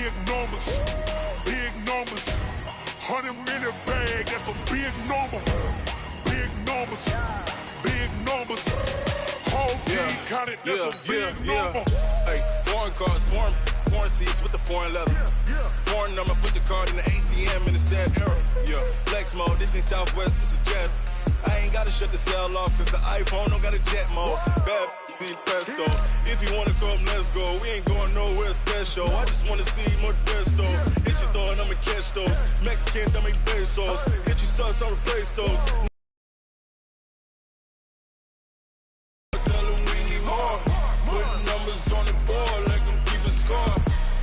big numbers, big numbers. 100-minute bag, that's a big number. Big numbers, big numbers. Whole team counted, that's a big number. Hey, foreign cars, foreign seats with the foreign leather. Foreign number, put the card in the ATM in the sad era. Yeah, flex mode, this ain't Southwest, this is Jet. I ain't gotta shut the cell off, cause the iPhone don't got a jet mode. Bad pesto. If you wanna come, let's go. We ain't going nowhere special. I just wanna see more desto. Hit your throw and I'ma catch those. Mexican, dummy pesos. Hit your sauce, I'll replace those. Tell them we need more. Put numbers on the board, like them keep a score.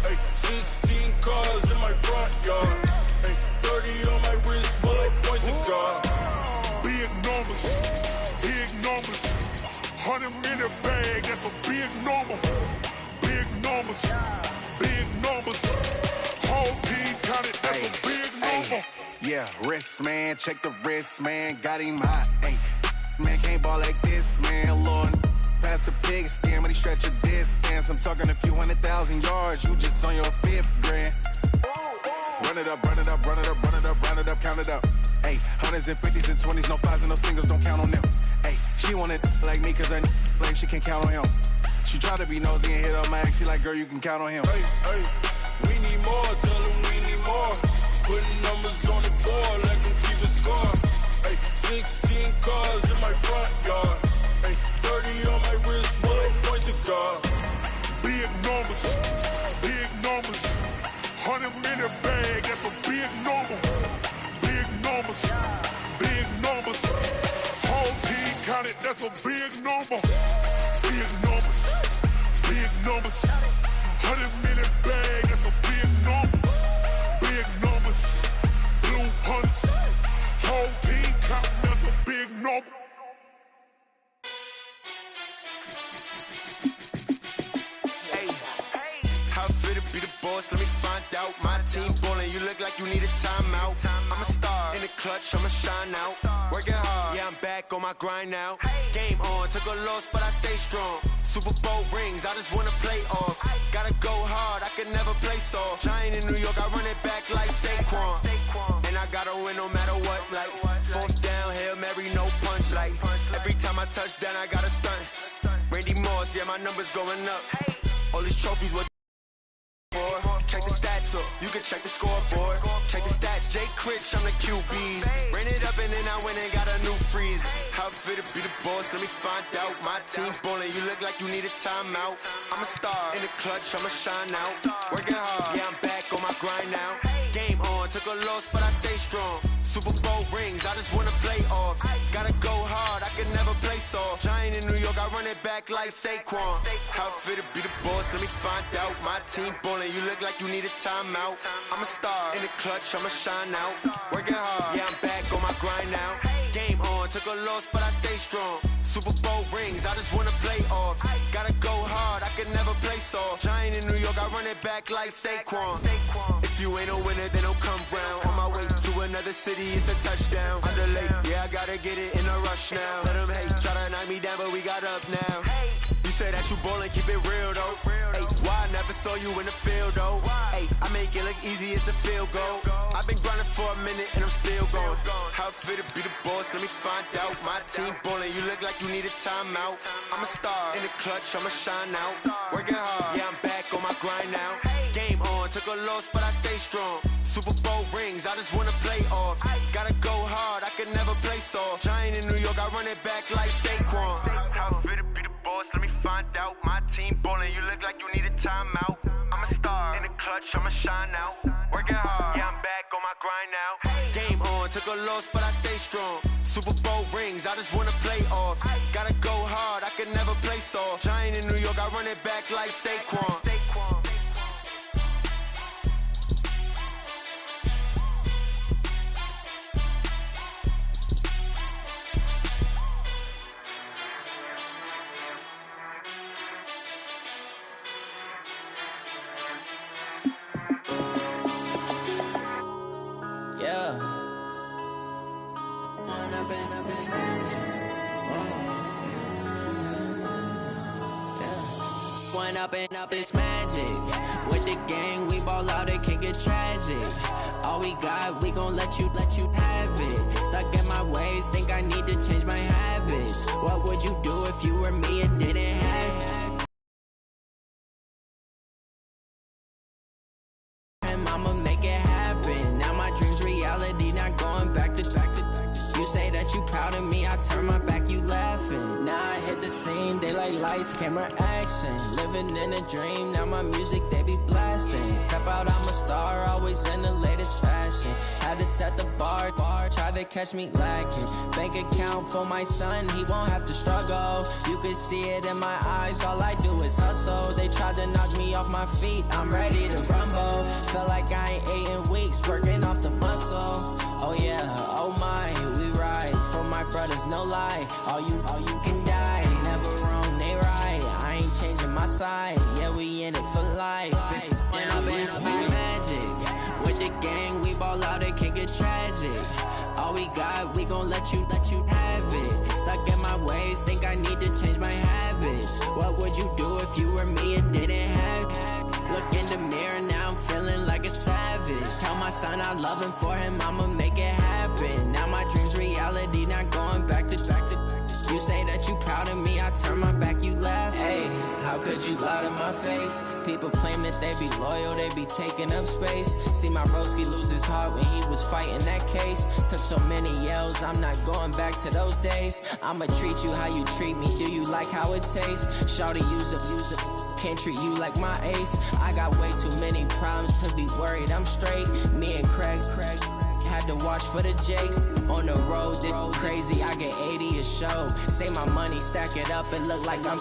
Hey, 16 cars in my front yard. Hey, 30 on my wrist, bullet point to God. Big numbers, big numbers. 100-minute bag, that's a big number. Big numbers, big numbers. Whole team counted, that's a big number. Yeah, wrist man, check the wrist man, got him hot. Ay, man can't ball like this, man. Lord, past the pig skin when he stretch a distance. I'm talking a few 100,000 yards, you just on your 5th grand. Run it up, run it up, run it up, run it up, run it up, count it up. Ay, 100s and 50s and 20s, no 5s and no singles, don't count on them. Ay, she want it like me, cause I like she can count on him. She try to be nosy and hit up my ex, she like, girl, you can count on him. Hey, we need more, tell them we need more. Putting numbers on the board, like them keep a score. Hey, 16 cars in my front yard. Hey, 30 on my wrist, bullet point to God. Big numbers, big numbers. 100-minute bag, that's a big number. Big numbers, big numbers. Whole team counted, that's a big number. Big numbers, big numbers. 100-minute bag, that's a big number. Big numbers, blue hunts. Whole team counting, that's a big number. Be the boss, let me find out. My team ballin', you look like you need a timeout. I'm a star, in the clutch, I'ma shine out. Working hard, yeah, I'm back on my grind now. Game on, took a loss, but I stay strong. Super Bowl rings, I just wanna play off. Gotta go hard, I can never play soft. Giant in New York, I run it back like Saquon. And I gotta win no matter what, like 4th down, Hail Mary, no punch. Like every time I touch down, I gotta stunt. Randy Moss, yeah, my numbers going up. All these trophies, what? Check the stats up, you can check the scoreboard. Check the stats, Jay Critch, I'm the QB. Ran it up and then I went and got a new freeze. How fit to be the boss, let me find out. My team ballin', you look like you need a timeout. I'm a star, in the clutch, I'ma shine out. Working hard, yeah, I'm back on my grind now. Game on, took a loss, but I stay strong. Super Bowl rings, I just wanna play off. Gotta go hard, I can never play soft. Giant in New York, I run it back like Saquon. How fit to be the boss, let me find out. My team ballin', you look like you need a timeout. I'm a star, in the clutch, I'ma shine out. Working hard, yeah, I'm back on my grind now. Game on, took a loss, but I stay strong. Super Bowl rings, I just wanna play off. Gotta go hard, I can never play soft. Giant in New York, I run it back like Saquon. If you ain't a winner, then don't come round. On my way to another city, it's a touchdown. Underlay, yeah, I gotta get it in a rush now. Let them hate, try to knock me down, but we got up now. You say that you ballin', keep it real though. Hey, why I never saw you in the field though? Hey, I make it look easy, it's a field goal. I've been grinding for a minute and I'm still going. How fit to be the boss, let me find out. My team ballin', you look like you need a timeout. I'm a star, in the clutch, I'ma shine out. Working hard, yeah, I'm back on my grind now. Game on, took a loss, but I stay strong. Super Bowl rings, I just wanna play off. Gotta go hard, I can never play soft. Giant in New York, I run it back like Saquon. How fit to be the boss, let me find out. My team ballin', you look like you need a timeout. I'm a star, in the clutch, I'ma shine out. Working hard, yeah, I'm back on my grind now. Game on, took a loss, but I stay strong. Super Bowl rings, I just wanna play off. Gotta go hard, I can never play soft. Giant in New York, I run it back like Saquon. One up and up, it's magic. With the gang, we ball out, it can get tragic. All we got, we gon' let you have it. Stuck in my ways, think I need to change my habits. What would you do if you were me and didn't have him? I'ma make it happen. Now my dream's reality, not going back to. You say that you proud of me, I turn my back, you laughing. Now I hit the scene, they like lights, camera, action. Living in a dream, now my music, they be blasting. Step out, I'm a star, always in the latest fashion. Had to set the bar, try to catch me lacking. Bank account for my son, he won't have to struggle. You can see it in my eyes, all I do is hustle. They tried to knock me off my feet, I'm ready to rumble. Feel like I ain't ate in weeks, working off the muscle. Oh yeah, oh my, we ride for my brothers, no lie. All you can die, never wrong, they right. I ain't changing my side, yeah, we in it for life. When up and up, it's magic. With the gang, we ball out, it can get tragic. All we got, we gon' let you have it. Stuck in my ways, think I need to change my habits. What would you do if you were me and didn't have it? Look in the mirror, now I'm feeling like a savage. Tell my son I love him, for him I'ma make it happen. Now my dream's reality, not going back to. You say that you proud of me, I turn my back, you laugh. Hey, how could you lie to my face? People claim that they be loyal, they be taking up space. See my broski lose his heart when he was fighting that case. Took so many yells, I'm not going back to those days. I'ma treat you how you treat me, do you like how it tastes? Shawty, use it, can't treat you like my ace. I got way too many problems to be worried, I'm straight. Me and Craig had to watch for the Jakes. On the road, this crazy, I get 80 a show. Say my money, stack it up, it look like I'm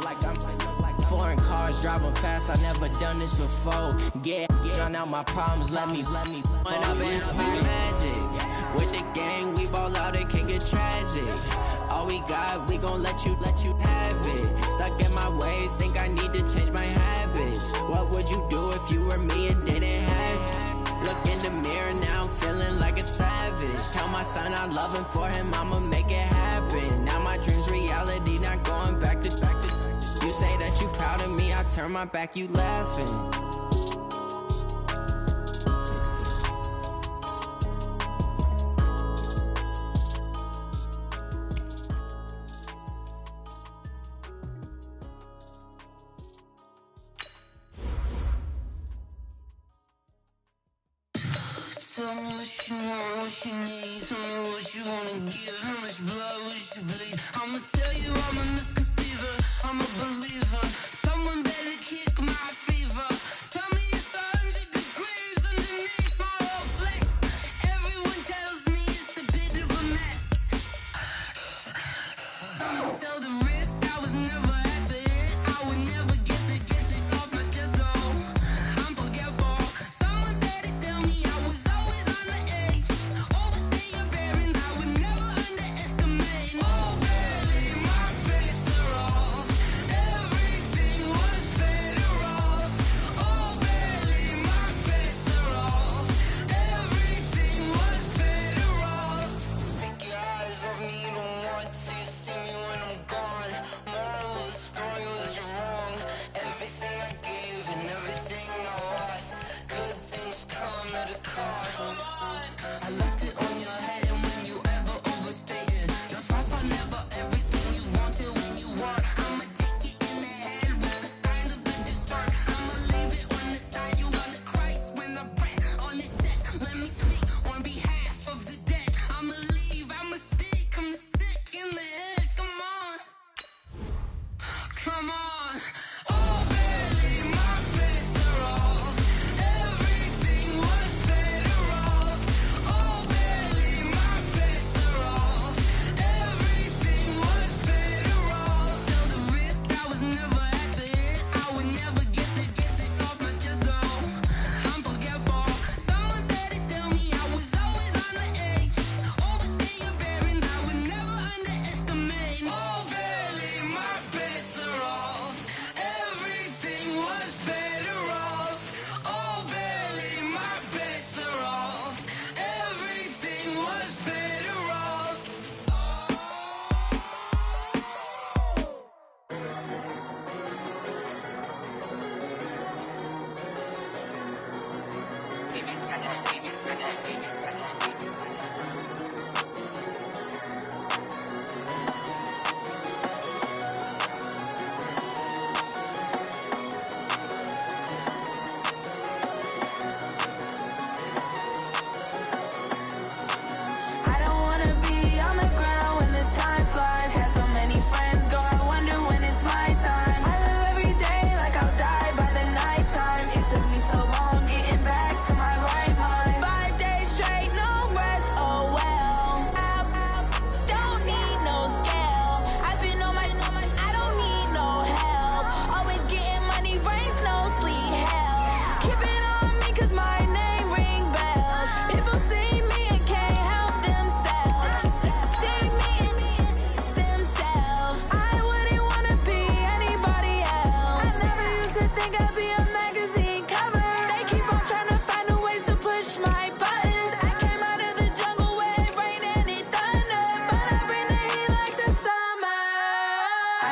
foreign cars, driving fast, I never done this before. Drown out my problems, let me When up and up, it's magic. With the gang, we ball out, it can get tragic. All we got, we gon' let you have it. Stuck in my ways, think I need to change my habits. What would you do if you were me and didn't have it? Look in the mirror, now I'm feeling like a savage. Tell my son I love him, for him I'ma make it happen. Now my dream's reality, not going back to. You say that you proud of me, I turn my back, you laughing. Tell me what you want, what you need. Tell me what you wanna give. How much blood would you bleed? I'ma tell you I'm a misconceiver. I'm a believer. Someone better kick my fever. Tell me it's 100 degrees underneath my whole flesh. Everyone tells me it's a bit of a mess. I'ma tell the risk I was never at the end. I would never get this off my chest though. I'm forgetful. Someone better tell me I was always on the edge. Overstay your bearings, I would never underestimate. Oh baby, my face.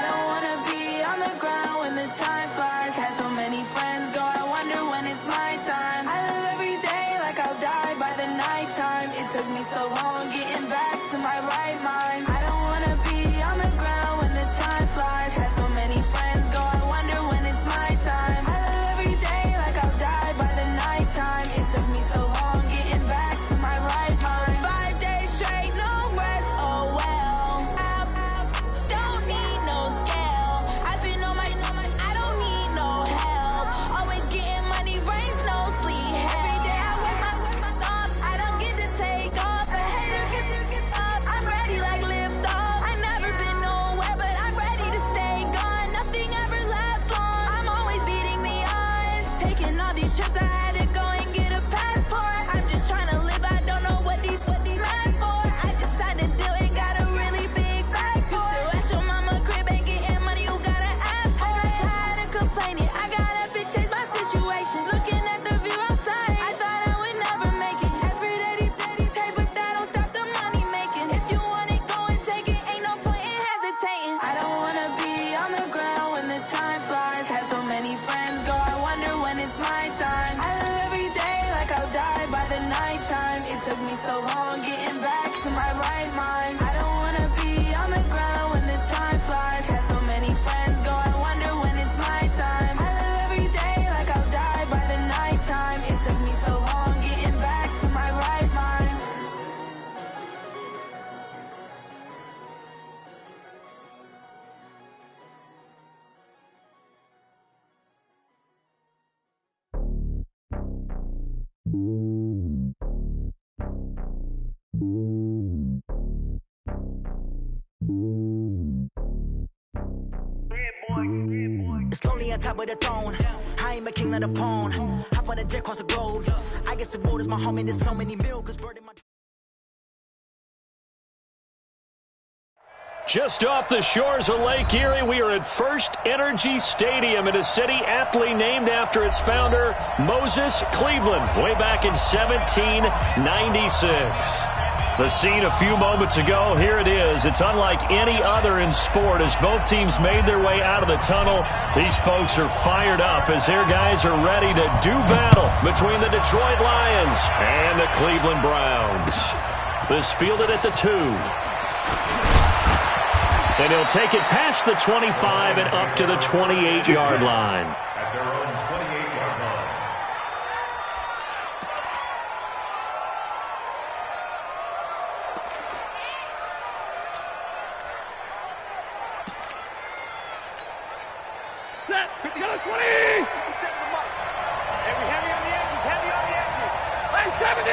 don't wanna be on the ground when the time flies. Had so many friends go, I wonder when it's my time. I live every day like I'll die by the nighttime. It took me so long getting back to my right mind. I don't wanna be on the ground when the time flies. Had so many friends go, I wonder when it's my time. I live every day like I'll die by the nighttime. It took me so long getting back to my right mind. 5 days straight, no rest, oh well. I don't need no scale. I've been on my, I don't need no help. Always getting money, rains, no sleep. Every day I work my thumb. I don't get to take off. A hater get up. I'm ready like lift off. I never been nowhere, but I'm ready to stay gone. Nothing ever lasts long. I'm always beating the odds. Taking all these trips, I had to go and get a passport. I'm just trying to live. I don't know what these mad for. I just had to do it. Got a really big bag for it. Still at your mama crib ain't getting money. You gotta ask for it. Tired of complaining. I gotta change my situation. Looking at the view outside, I thought I would never make it. Every day take, but that don't stop the money making. If you want it, go and take it. Ain't no point in hesitating. I don't wanna be on the ground when the time flies. Had so many friends go, I wonder when it's my time. I live every day like I'll die by the nighttime. It took me so long getting back to my right mind. I don't wanna be on the ground when the time flies. Had so many friends go, I wonder when it's my time. I live every day like I'll die by the nighttime. It took me so long getting back to my right mind. It's lonely on top of the throne. I ain't a king of the pawn. Hop on a jet across the globe. I guess the world is my home and there's so many milk. Just off the shores of Lake Erie, we are at First Energy Stadium in a city aptly named after its founder, Moses Cleveland, way back in 1796. The scene a few moments ago, here it is. It's unlike any other in sport as both teams made their way out of the tunnel. These folks are fired up as their guys are ready to do battle between the Detroit Lions and the Cleveland Browns. This fielded at the 2. And he'll take it past the 25 and up to the 28-yard line. At their own 28-yard line. Set. 50 on 20. Heavy on the edges. Heavy on the edges. Hey, 70.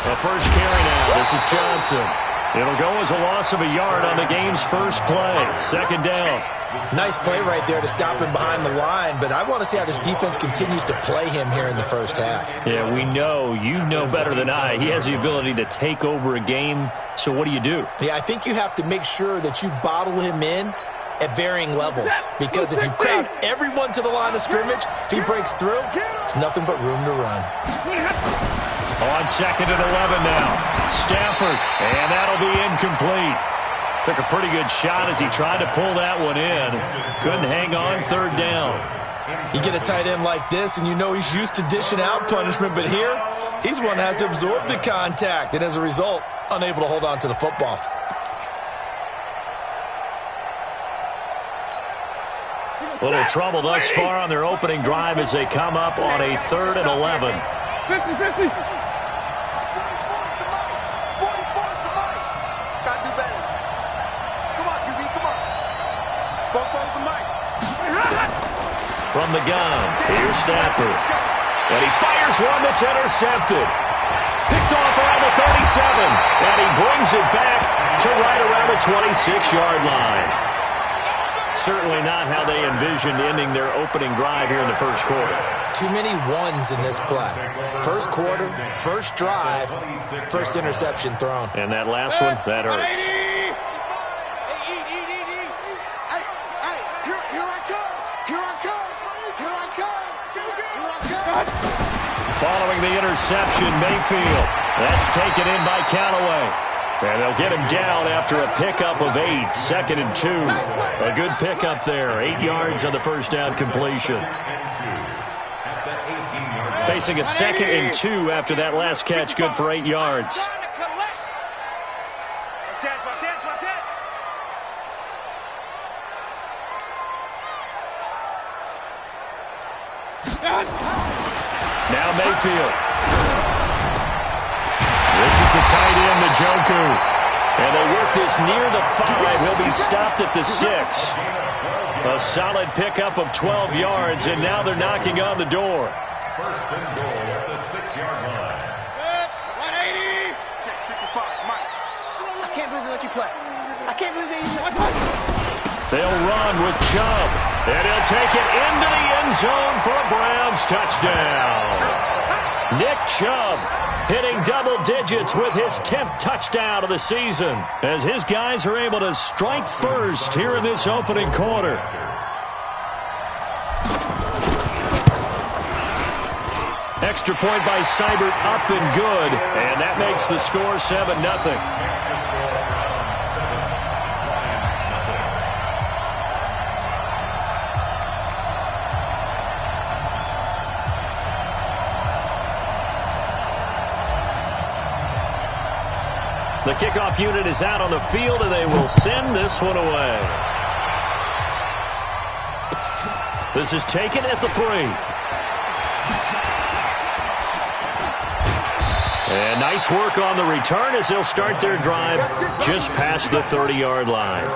The first carry now. This is Johnson. It'll go as a loss of a yard on the game's first play. Second down. Nice play right there to stop him behind the line, but I want to see how this defense continues to play him here in the first half. Yeah, we know. You know better than I. He has the ability to take over a game, so what do you do? Yeah, I think you have to make sure that you bottle him in at varying levels, because if you crowd everyone to the line of scrimmage, if he breaks through, there's nothing but room to run. On second and 11 now. Stafford, and that'll be incomplete. Took a pretty good shot as he tried to pull that one in. Couldn't hang on third down. You get a tight end like this, and you know he's used to dishing out punishment, but here, he's one that has to absorb the contact, and as a result, unable to hold on to the football. Little trouble thus far on their opening drive as they come up on a 3rd and 11. 50. From the gun, here's Stafford. And he fires one that's intercepted. Picked off around the 37. And he brings it back to right around the 26-yard line. Certainly not how they envisioned ending their opening drive here in the first quarter. Too many ones in this play. First quarter, first drive, first interception thrown. And that last one, that hurts. Following the interception, Mayfield. That's taken in by Callaway. And they'll get him down after a pickup of 8, 2nd and 2. A good pickup there, 8 yards on the first down completion. Facing a 2nd and 2 after that last catch, good for 8 yards. Now Mayfield. This is the tight end, Njoku. And they work this near the 5. He'll be stopped at the 6. A solid pickup of 12 yards, and now they're knocking on the door. First and goal at the 6-yard line. 180. Check 55, Mike. I can't believe they let you play. I can't believe they They'll run with Chubb, and he'll take it into the end zone for a Browns touchdown. Nick Chubb hitting double digits with his 10th touchdown of the season as his guys are able to strike first here in this opening quarter. Extra point by Seibert, up and good, and that makes the score 7-0. The kickoff unit is out on the field, and they will send this one away. This is taken at the 3. And nice work on the return as they'll start their drive just past the 30-yard line.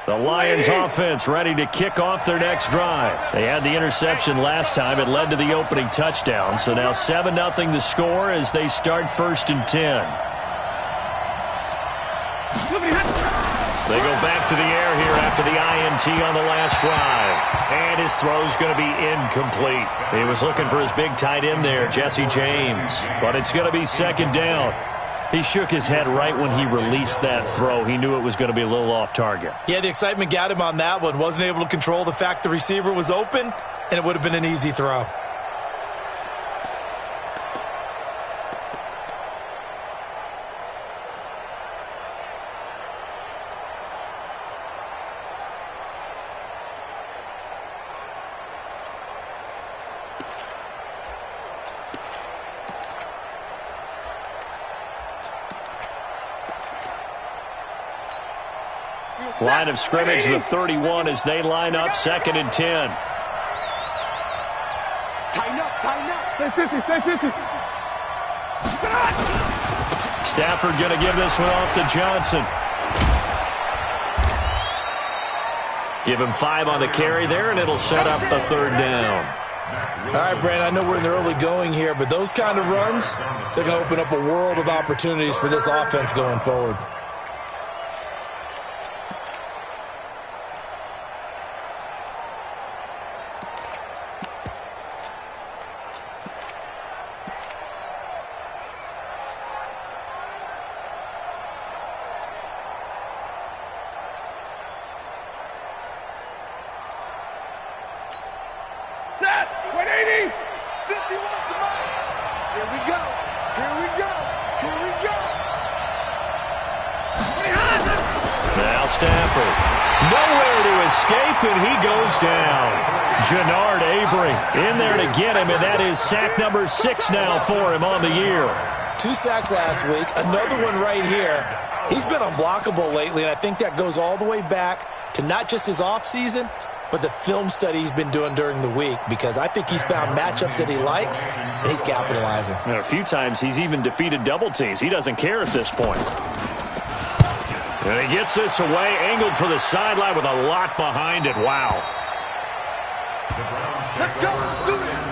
The Lions offense ready to kick off their next drive. They had the interception last time. It led to the opening touchdown. So now 7-0 the score as they start 1st and 10. They go back to the air here after the INT on the last drive. And his throw's going to be incomplete. He was looking for his big tight end there, Jesse James. But it's going to be 2nd down. He shook his head right when he released that throw. He knew it was going to be a little off target. Yeah, the excitement got him on that one. Wasn't able to control the fact the receiver was open, and it would have been an easy throw. Line of scrimmage, the 31, as they line up 2nd and 10. Tighten up. Stay 50, stay 50. Stafford going to give this one off to Johnson. Give him 5 on the carry there, and it'll set up a 3rd down. All right, Brandon, I know we're in the early going here, but those kind of runs, they're going to open up a world of opportunities for this offense going forward. Now Stafford, nowhere to escape, and he goes down. Jannard Avery in there to get him, and that is sack number 6 now for him on the year. 2 sacks last week, another one right here. He's been unblockable lately, and I think that goes all the way back to not just his offseason, but the film study he's been doing during the week, because I think he's found matchups that he likes, and he's capitalizing. And a few times he's even defeated double teams. He doesn't care at this point. And he gets this away, angled for the sideline with a lot behind it. Wow. Let's go. Do this.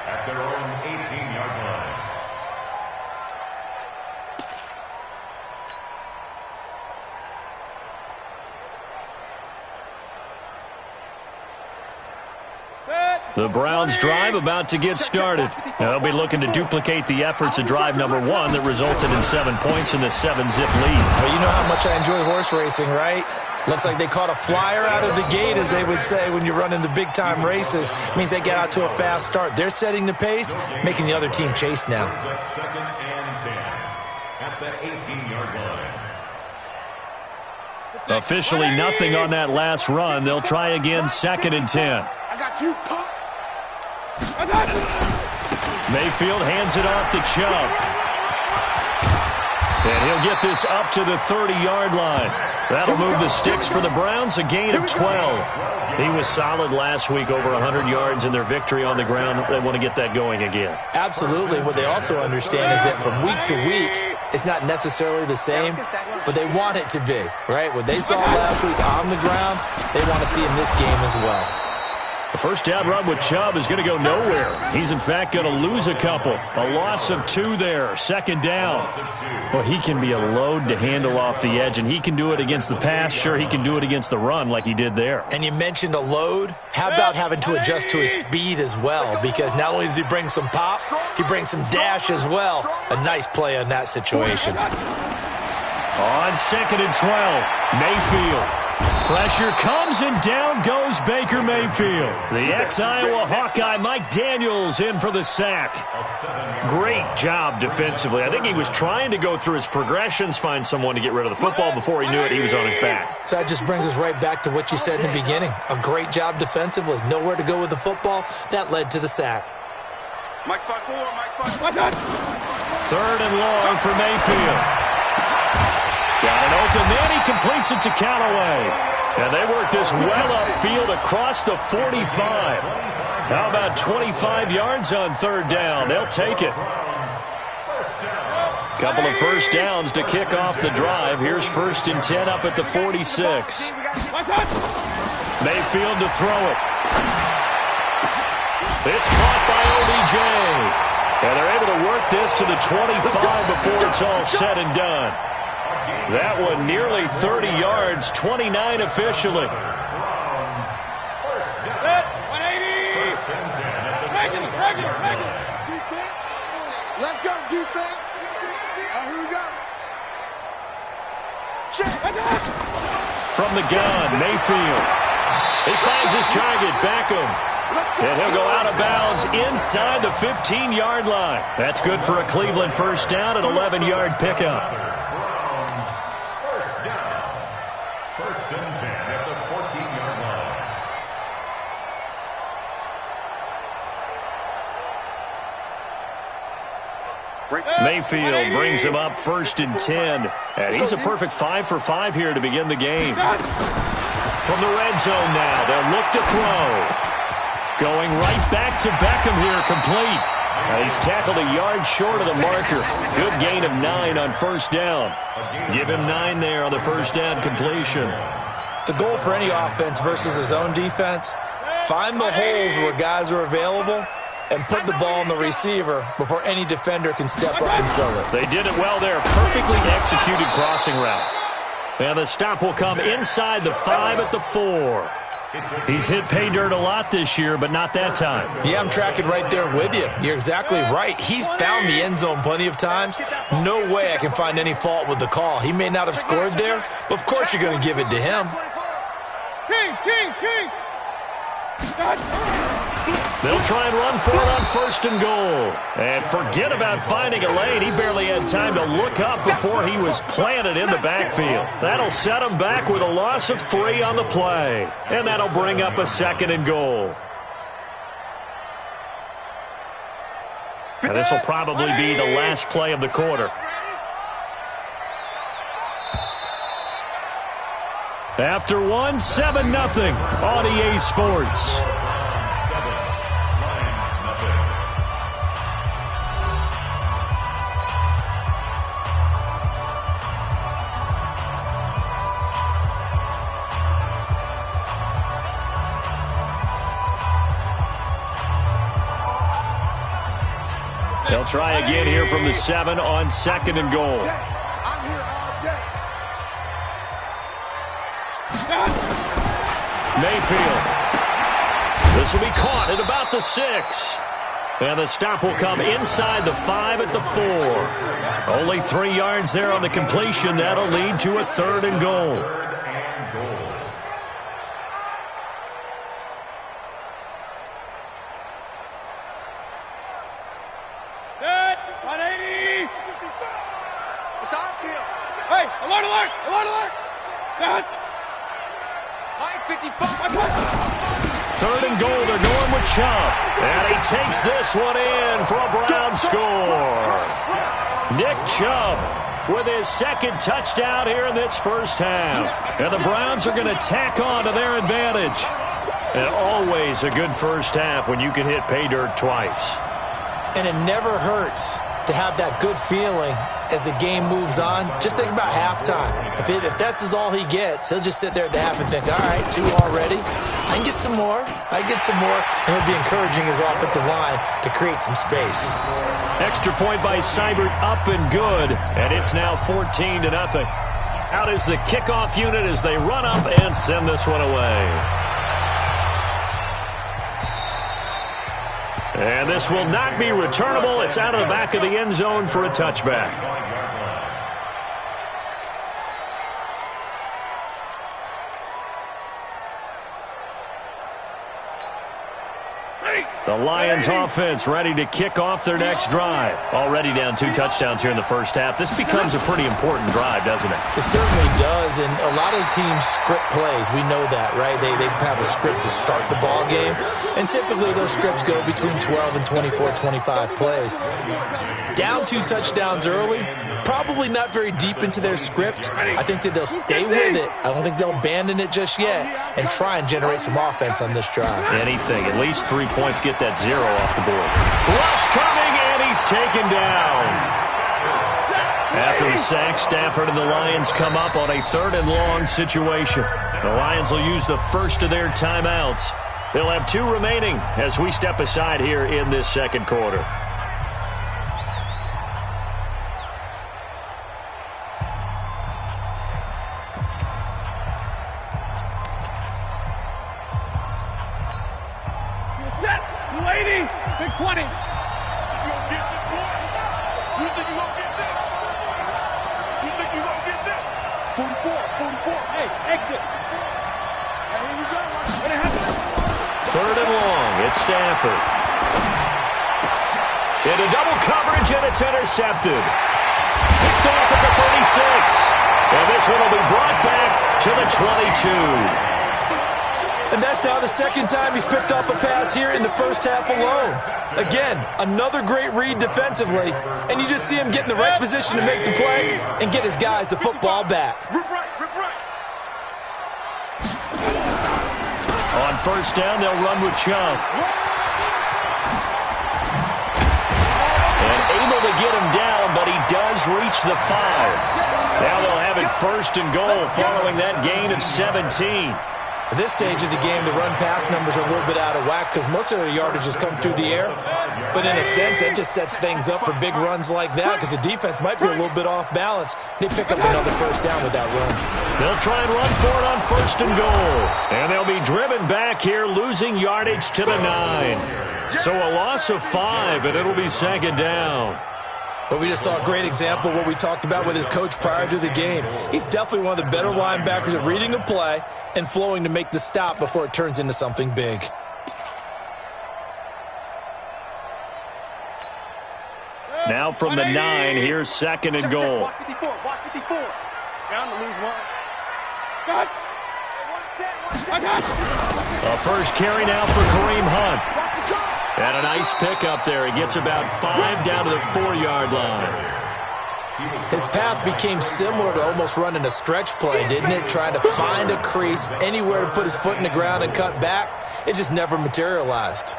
At their own 18-yard line. The Browns' drive about to get started. Now, they'll be looking to duplicate the efforts of drive number 1 that resulted in 7 points in the 7-zip lead. Well, you know how much I enjoy horse racing, right? Looks like they caught a flyer out of the gate, as they would say when you're running the big-time races. Means they get out to a fast start. They're setting the pace, making the other team chase now. Second and 10 at the 18-yard line. Officially nothing on that last run. They'll try again 2nd and 10. I got you, punk. Mayfield hands it off to Chubb. And he'll get this up to the 30-yard line. That'll move the sticks for the Browns, a gain of 12. He was solid last week, over 100 yards in their victory on the ground. They want to get that going again. Absolutely. What they also understand is that from week to week, it's not necessarily the same, but they want it to be, right? What they saw last week on the ground, they want to see in this game as well. The first down run with Chubb is going to go nowhere. He's, in fact, going to lose a couple. A loss of 2 there. 2nd down. Well, he can be a load to handle off the edge, and he can do it against the pass. Sure, he can do it against the run like he did there. And you mentioned a load. How about having to adjust to his speed as well? Because not only does he bring some pop, he brings some dash as well. A nice play on that situation. On 2nd and 12, Mayfield. Pressure comes, and down goes Baker Mayfield. The ex-Iowa Hawkeye Mike Daniels in for the sack. Great job defensively. I think he was trying to go through his progressions, find someone to get rid of the football. Before he knew it, he was on his back. So that just brings us right back to what you said in the beginning. A great job defensively. Nowhere to go with the football. That led to the sack. Mike spot 4, Mike spot 3rd and long for Mayfield. Got an open man. He completes it to Callaway. And they work this well upfield across the 45. How about 25 yards on 3rd down? They'll take it. Couple of first downs to kick off the drive. Here's 1st and 10 up at the 46. Mayfield to throw it. It's caught by OBJ. And they're able to work this to the 25 before it's all said and done. That one nearly 30 yards, 29 officially. First down. 180. Defense. Let's go, defense. Here we go. From the gun, Mayfield. He finds his target, Beckham. And he'll go out of bounds inside the 15-yard line. That's good for a Cleveland first down, an 11-yard pickup. First and 10 at the 14-yard line. Mayfield brings him up 1st and 10. And he's a perfect 5 for 5 here to begin the game. From the red zone now, they'll look to throw. Going right back to Beckham here, complete. He's tackled a yard short of the marker. Good gain of 9 on 1st down. Give him 9 there on the 1st down completion. The goal for any offense versus his own defense, find the holes where guys are available and put the ball in the receiver before any defender can step up and fill it. They did it well there. Perfectly executed crossing route. And the stop will come inside the 5 at the 4. He's hit pay dirt a lot this year, but not that time. Yeah, I'm tracking right there with you. You're exactly right. He's found the end zone plenty of times. No way I can find any fault with the call. He may not have scored there, but of course you're going to give it to him. King. They'll try and run for it on 1st and goal. And forget about finding a lane. He barely had time to look up before he was planted in the backfield. That'll set him back with a loss of 3 on the play. And that'll bring up a 2nd and goal. And this will probably be the last play of the quarter. After 1, 7-0 on EA Sports. They'll try again here from the 7 on 2nd and goal. I'm here all day. Mayfield. The This will be caught at about the 6. And the stop will come inside the 5 at the 4. Only 3 yards there on the completion. That'll lead to a 3rd and goal. Good. 180. It's outfield. Hey, alert, alert, alert, alert. Good. 55. 3rd and goal, they're going with Chubb. And he takes this one in for a Brown score. Nick Chubb with his 2nd touchdown here in this first half. And the Browns are going to tack on to their advantage. And always a good first half when you can hit pay dirt twice. And it never hurts to have that good feeling as the game moves on. Just think about halftime. If that's all he gets, he'll just sit there at the half and think, all right, 2 already. I can get some more. I can get some more. And he'll be encouraging his offensive line to create some space. Extra point by Seibert, up and good. And it's now 14-0. Out is the kickoff unit as they run up and send this one away. And this will not be returnable. It's out of the back of the end zone for a touchback. The Lions offense ready to kick off their next drive. Already down 2 touchdowns here in the first half. This becomes a pretty important drive, doesn't it? It certainly does, and a lot of teams script plays. We know that, right? They have a script to start the ball game, and typically those scripts go between 12 and 24, 25 plays. Down 2 touchdowns early, probably not very deep into their script. I think that they'll stay with it. I don't think they'll abandon it just yet and try and generate some offense on this drive. Anything, at least 3 points, get that 0 off the board. Rush coming, and he's taken down. After the sack, Stafford and the Lions come up on a 3rd and long situation. The Lions will use the first of their timeouts. They'll have 2 remaining as we step aside here in this 2nd quarter. Set. 280. Big 20. You think you gonna get this? You think you gonna get this? 44. Hey, exit. Hey, here we go. What happened? 3rd and long. It's Stafford. Into double coverage, and it's intercepted. Picked off at the 36. And this one will be brought back to the 22. And that's now the 2nd time he's picked off a pass here in the first half alone. Again, another great read defensively, and you just see him get in the right position to make the play and get his guys the football back. On 1st down, they'll run with Chubb. And able to get him down, but he does reach the 5. Now they'll have it 1st and goal following that gain of 17. At this stage of the game, the run-pass numbers are a little bit out of whack because most of their yardage has come through the air. But in a sense, that just sets things up for big runs like that because the defense might be a little bit off balance. They pick up another 1st down with that run. They'll try and run for it on 1st and goal. And they'll be driven back here, losing yardage to the 9. So a loss of 5, and it'll be 2nd down. But we just saw a great example of what we talked about with his coach prior to the game. He's definitely one of the better linebackers at reading a play and flowing to make the stop before it turns into something big. Now from the 9, here's 2nd and goal. Watch 54. Down to lose 1. Got. A first carry now for Kareem Hunt. And a nice pickup there. He gets about 5 down to the 4-yard line. His path became similar to almost running a stretch play, didn't it? Trying to find a crease, anywhere to put his foot in the ground and cut back. It just never materialized.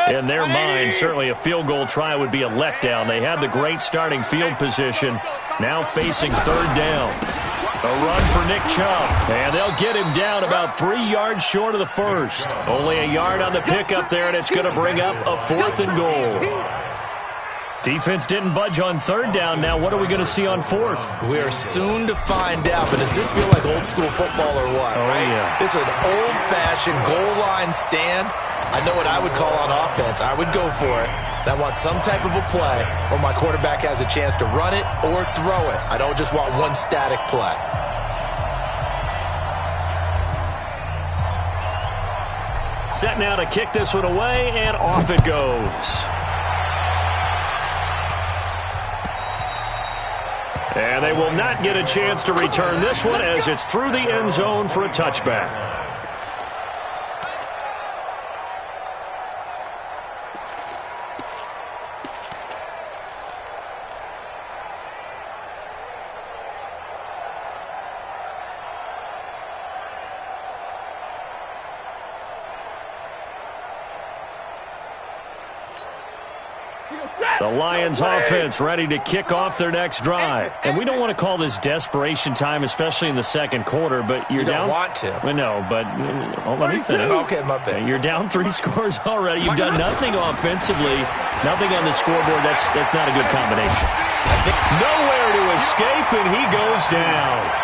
In their mind, certainly a field goal try would be a letdown. They had the great starting field position, now facing 3rd down. A run for Nick Chubb, and they'll get him down about 3 yards short of the 1st. Only a yard on the pickup there, and it's going to bring up a 4th and goal. Defense didn't budge on third down. Now what are we going to see on fourth? We are soon to find out, but does this feel like old school football or what? Oh, right? yeah. This is an old-fashioned goal line stand. I know what I would call on offense. I would go for it. And I want some type of a play where my quarterback has a chance to run it or throw it. I don't just want one static play. Set now to kick this one away, and off it goes. And they will not get a chance to return this one as it's through the end zone for a touchback. The Lions offense ready to kick off their next drive. And we don't want to call this desperation time, especially in the second quarter, but you're down. You don't want to. Well, no, but let me finish. Okay, my bad. You're down 3 scores already. You've done nothing offensively, nothing on the scoreboard. That's not a good combination. Nowhere to escape, and he goes down.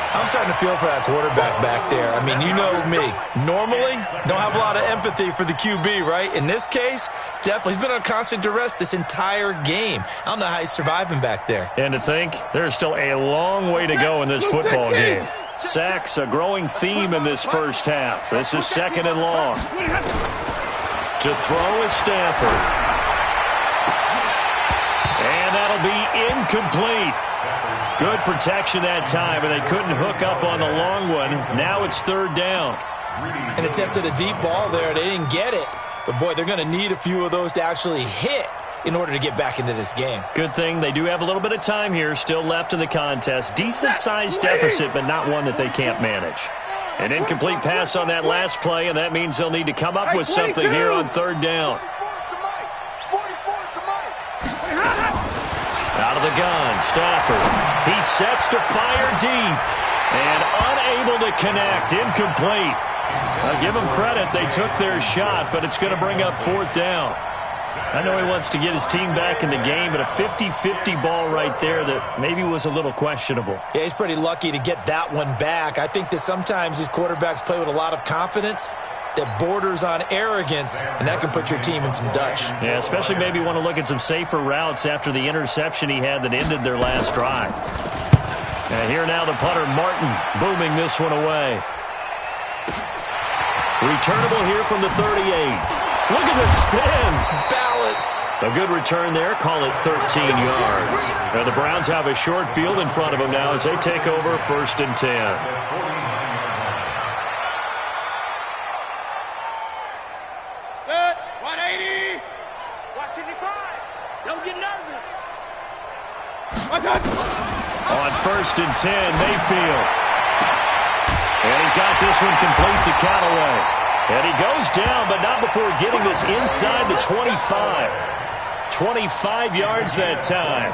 I'm starting to feel for that quarterback back there. I mean, you know me. Normally, don't have a lot of empathy for the QB, right? In this case, definitely. He's been on constant duress this entire game. I don't know how he's surviving back there. And to think, there's still a long way to go in this football game. Sacks, a growing theme in this first half. This is second and long. To throw is Stafford. And that'll be incomplete. Good protection that time, and they couldn't hook up on the long one. Now it's third down. An attempt at a deep ball there. They didn't get it. But, boy, they're going to need a few of those to actually hit in order to get back into this game. Good thing they do have a little bit of time here still left in the contest. Decent-sized deficit, but not one that they can't manage. An incomplete pass on that last play, and that means they'll need to come up with something here on third down. Out of the gun, Stafford. He sets to fire deep and unable to connect. Incomplete. I'll give them credit. They took their shot, but it's going to bring up fourth down. I know he wants to get his team back in the game, but a 50-50 ball right there that maybe was a little questionable. Yeah, he's pretty lucky to get that one back. I think that sometimes these quarterbacks play with a lot of confidence that borders on arrogance, and that can put your team in some Dutch. Yeah, especially maybe want to look at some safer routes after the interception he had that ended their last drive. And here now the punter, Martin, booming this one away. Returnable here from the 38. Look at the spin. Balance. A good return there. Call it 13 yards. Now the Browns have a short field in front of them now as they take over first and 10. On first and 10, Mayfield. And he's got this one complete to Callaway. And he goes down, but not before getting this inside the 25. 25 yards that time.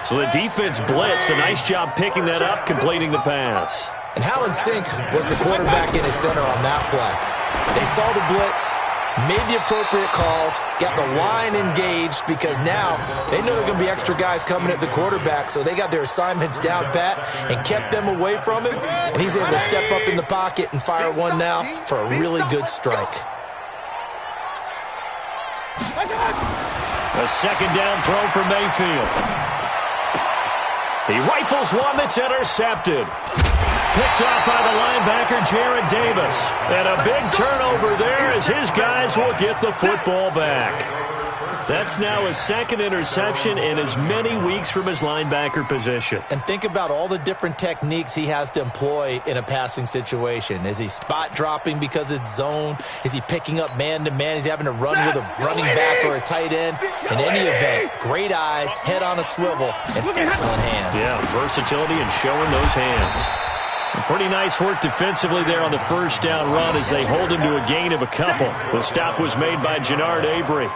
So the defense blitzed. A nice job picking that up, completing the pass. And how in sync was the quarterback in his center on that play? They saw the blitz, made the appropriate calls, got the line engaged because now they know there are going to be extra guys coming at the quarterback, so they got their assignments down pat and kept them away from him, and he's able to step up in the pocket and fire one now for a really good strike. A second down throw for Mayfield. He rifles one that's intercepted. Picked off by the linebacker, Jared Davis. And a big turnover there as his guys will get the football back. That's now his second interception in as many weeks from his linebacker position. And think about all the different techniques he has to employ in a passing situation. Is he spot dropping because it's zone? Is he picking up man-to-man? Is he having to run with a running back or a tight end? In any event, great eyes, head on a swivel, and excellent hands. Yeah, versatility and showing those hands. Pretty nice work defensively there on the first down run as they hold him to a gain of a couple. The stop was made by Jannard Avery.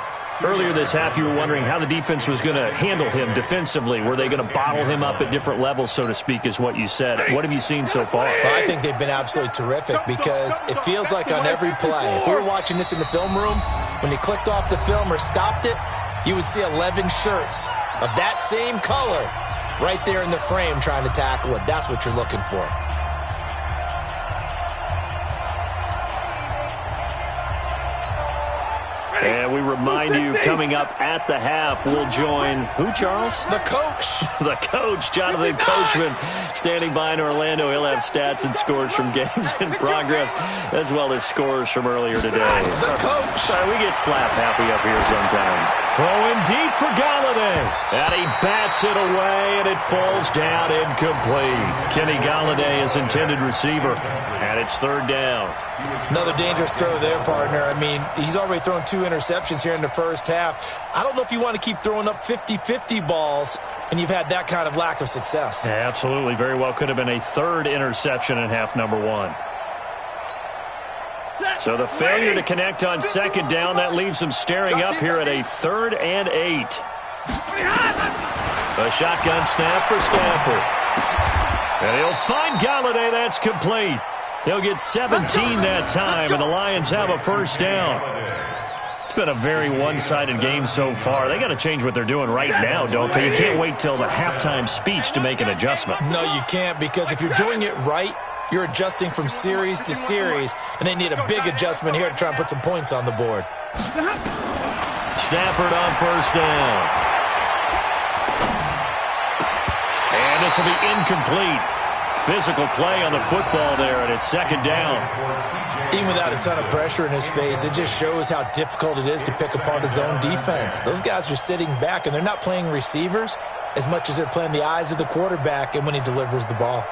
Earlier this half, you were wondering how the defense was going to handle him defensively. Were they going to bottle him up at different levels, so to speak, is what you said. What have you seen so far? Well, I think they've been absolutely terrific because it feels like on every play, if we were watching this in the film room, when he clicked off the film or stopped it, you would see 11 shirts of that same color right there in the frame trying to tackle it. That's what you're looking for. And we remind you, coming up at the half, we'll join who, Charles? The coach. The coach, Jonathan Coachman, standing by in Orlando. He'll have stats and scores from games in progress, as well as scores from earlier today. The coach. Sorry, we get slap happy up here sometimes. Throwing deep for Galladay. And he bats it away, and it falls down incomplete. Kenny Galladay is intended receiver, and it's third down. Another dangerous throw there, partner. I mean, he's already thrown 2 interceptions here in the first half. I don't know if you want to keep throwing up 50-50 balls, and you've had that kind of lack of success. Yeah, absolutely. Very well could have been a third interception in half number 1. So the failure to connect on second down, that leaves him staring up here at a 3rd and 8. A shotgun snap for Stafford. And he'll find Galladay. That's complete. They'll get 17 that time, and the Lions have a first down. It's been a very one-sided game so far. They got to change what they're doing right now, don't they? You can't wait till the halftime speech to make an adjustment. No, you can't, because if you're doing it right, you're adjusting from series to series, and they need a big adjustment here to try and put some points on the board. Stafford on first down. And this will be incomplete. Physical play on the football there, and it's second down. Even without a ton of pressure in his face, it just shows how difficult it is to pick apart his own defense. Those guys are sitting back, and they're not playing receivers as much as they're playing the eyes of the quarterback and when he delivers the ball.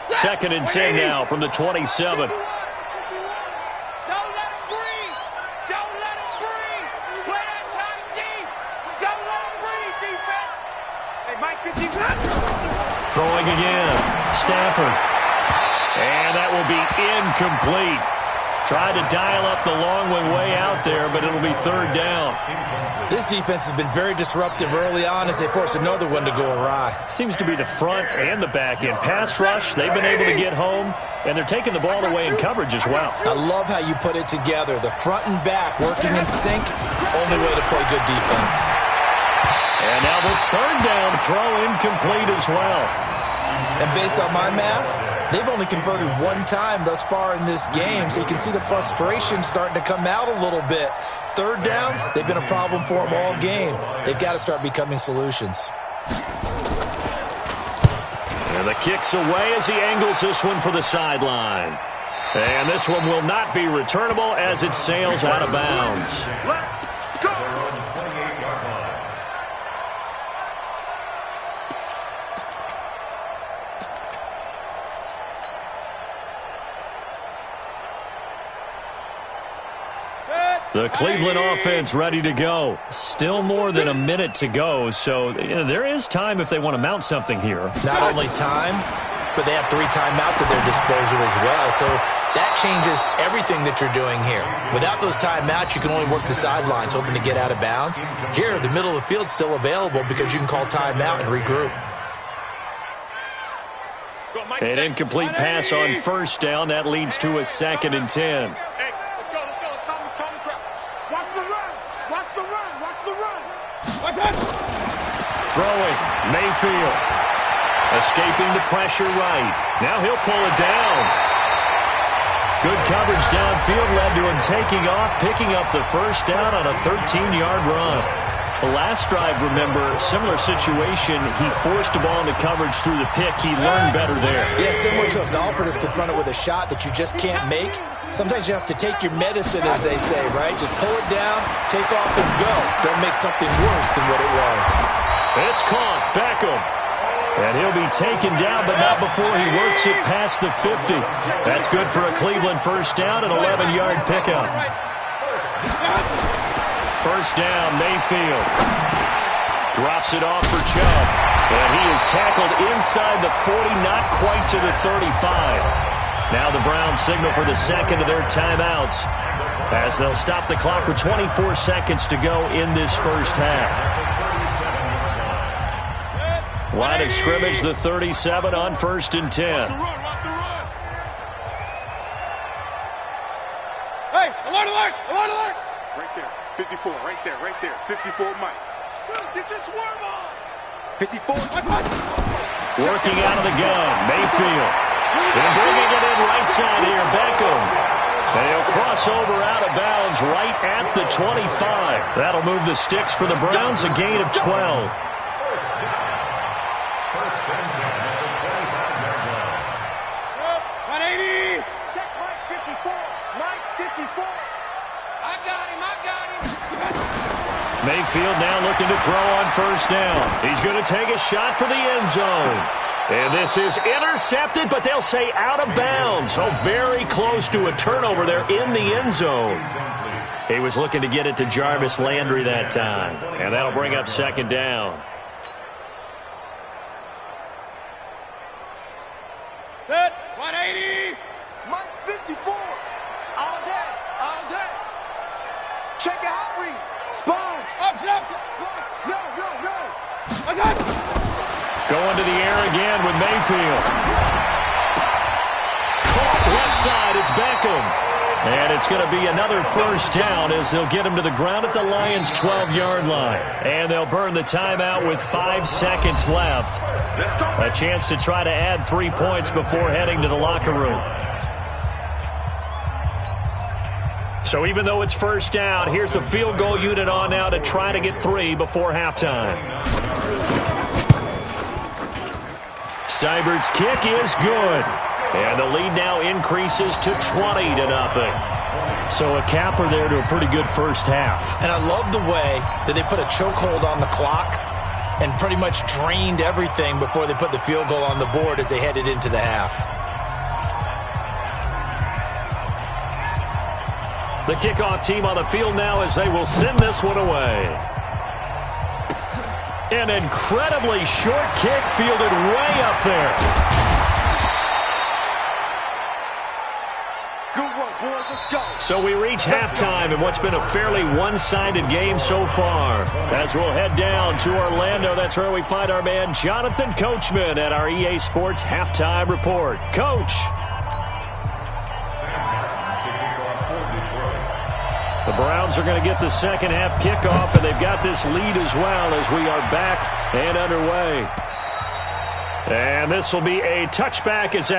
Second and 10 now from the 27. Throwing again. Stafford. And that will be incomplete. Tried to dial up the long one way out there, but it'll be third down. This defense has been very disruptive early on as they force another one to go awry. Seems to be the front and the back end. Pass rush, they've been able to get home, and they're taking the ball away in coverage as well. I love how you put it together. The front and back working in sync, only way to play good defense. And now the third down throw incomplete as well. And based on my math, they've only converted one time thus far in this game, so you can see the frustration starting to come out a little bit. Third downs, they've been a problem for them all game. They've got to start becoming solutions. And the kick's away as he angles this one for the sideline. And this one will not be returnable as it sails out of bounds. The Cleveland offense ready to go. Still more than a minute to go, so there is time if they want to mount something here. Not only time, but they have 3 timeouts at their disposal as well, so that changes everything that you're doing here. Without those timeouts, you can only work the sidelines, hoping to get out of bounds. Here, the middle of the field's still available because you can call timeout and regroup. An incomplete pass on first down. That leads to a 2nd and 10. Throwing, Mayfield. Escaping the pressure right. Now he'll pull it down. Good coverage downfield led to him taking off, picking up the first down on a 13-yard run. The last drive, remember, similar situation. He forced the ball into coverage through the pick. He learned better there. Yeah, similar to a golfer that's confronted with a shot that you just can't make. Sometimes you have to take your medicine, as they say, right? Just pull it down, take off, and go. Don't make something worse than what it was. It's caught. Beckham. And he'll be taken down, but not before he works it past the 50. That's good for a Cleveland first down, an 11-yard pickup. First down, Mayfield. Drops it off for Chubb. And he is tackled inside the 40, not quite to the 35. Now the Browns signal for the second of their timeouts as they'll stop the clock with 24 seconds to go in this first half. Line of scrimmage, the 37 on 1st and 10. Watch the run. Hey, alert! Right there, 54, right there. 54, Mike. Get your swarm on. 54. Working out of the gun, Mayfield. They're bringing it in right side here, Beckham. And he'll cross over out of bounds right at the 25. That'll move the sticks for the Browns, a gain of 12. First and 10 at the 25-yard line. 180. Check Mike 54. Mike 54. I got him. Mayfield now looking to throw on 1st down. He's going to take a shot for the end zone. And this is intercepted, but they'll say out of bounds. So very close to a turnover there in the end zone. He was looking to get it to Jarvis Landry that time. And that'll bring up 2nd down. Set. 180. Mike 54. All day. Check your hot read. Sponge. Up. No. I got it. Going to the air again with Mayfield. Caught left side, it's Beckham. And it's going to be another 1st down as they'll get him to the ground at the Lions' 12-yard line. And they'll burn the timeout with 5 seconds left. A chance to try to add 3 points before heading to the locker room. So even though it's 1st down, here's the field goal unit on now to try to get 3 before halftime. Seibert's kick is good. And the lead now increases to 20-0. So a capper there to a pretty good first half. And I love the way that they put a chokehold on the clock and pretty much drained everything before they put the field goal on the board as they headed into the half. The kickoff team on the field now as they will send this one away. An incredibly short kick fielded way up there. Good work, boys. Let's go. So we reach halftime in what's been a fairly one-sided game so far. As we'll head down to Orlando, that's where we find our man Jonathan Coachman at our EA Sports Halftime Report. Coach. The Browns are going to get the second half kickoff, and they've got this lead as well as we are back and underway. And this will be a touchback as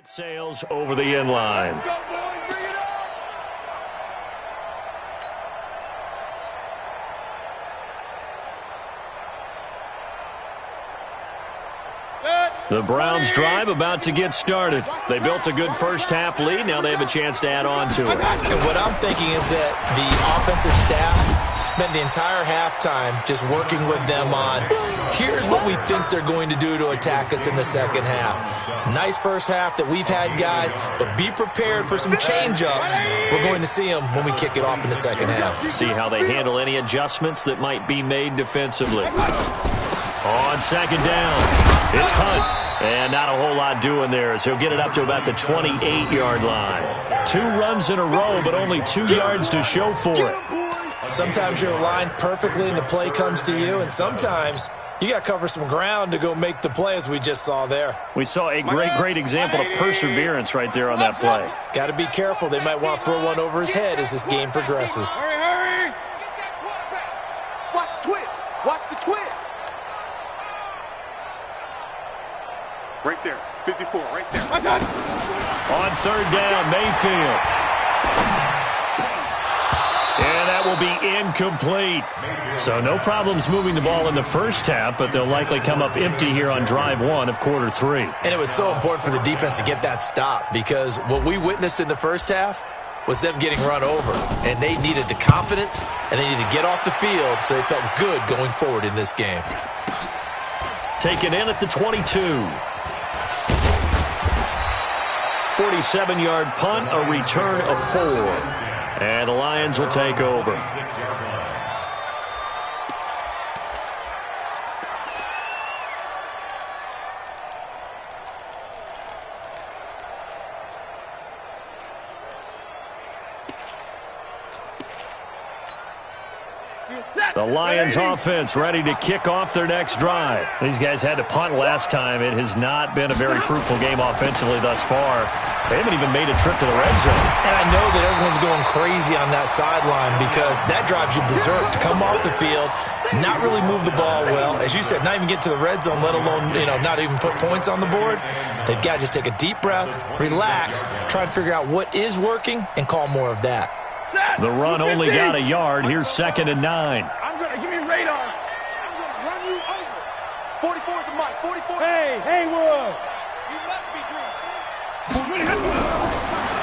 sails over the end line. The Browns drive about to get started. They built a good first half lead. Now they have a chance to add on to it. And what I'm thinking is that the offensive staff spent the entire halftime just working with them on, here's what we think they're going to do to attack us in the second half. Nice first half that we've had, guys, but be prepared for some change-ups. We're going to see them when we kick it off in the second half. See how they handle any adjustments that might be made defensively. On second down, it's Hunt. And not a whole lot doing there as he'll get it up to about the 28-yard line. 2 runs in a row, but only 2 yards to show for it. Sometimes you're aligned perfectly and the play comes to you, and sometimes you got to cover some ground to go make the play, as we just saw there. We saw a great example of perseverance right there on that play. Got to be careful. They might want to throw one over his head as this game progresses. Hurry! Watch the twist. Watch the twist. Right there. 54, right there. On third down, Mayfield. And that will be incomplete. So no problems moving the ball in the first half, but they'll likely come up empty here on drive one of quarter three. And it was so important for the defense to get that stop, because what we witnessed in the first half was them getting run over. And they needed the confidence, and they needed to get off the field so they felt good going forward in this game. Taken in at the 22. 47-yard punt, a return of 4. And the Lions will take over. The Lions offense ready to kick off their next drive. These guys had to punt last time. It has not been a very fruitful game offensively thus far. They haven't even made a trip to the red zone. And I know that everyone's going crazy on that sideline because that drives you berserk to come off the field, not really move the ball well. As you said, not even get to the red zone, let alone, not even put points on the board. They've got to just take a deep breath, relax, try and figure out what is working, and call more of that. The run only got a yard. Here's 2nd and 9. I'm going to give me radar. I'm going to run you over. 44 is the mic. 44. Hey, Haywood. You must be drunk.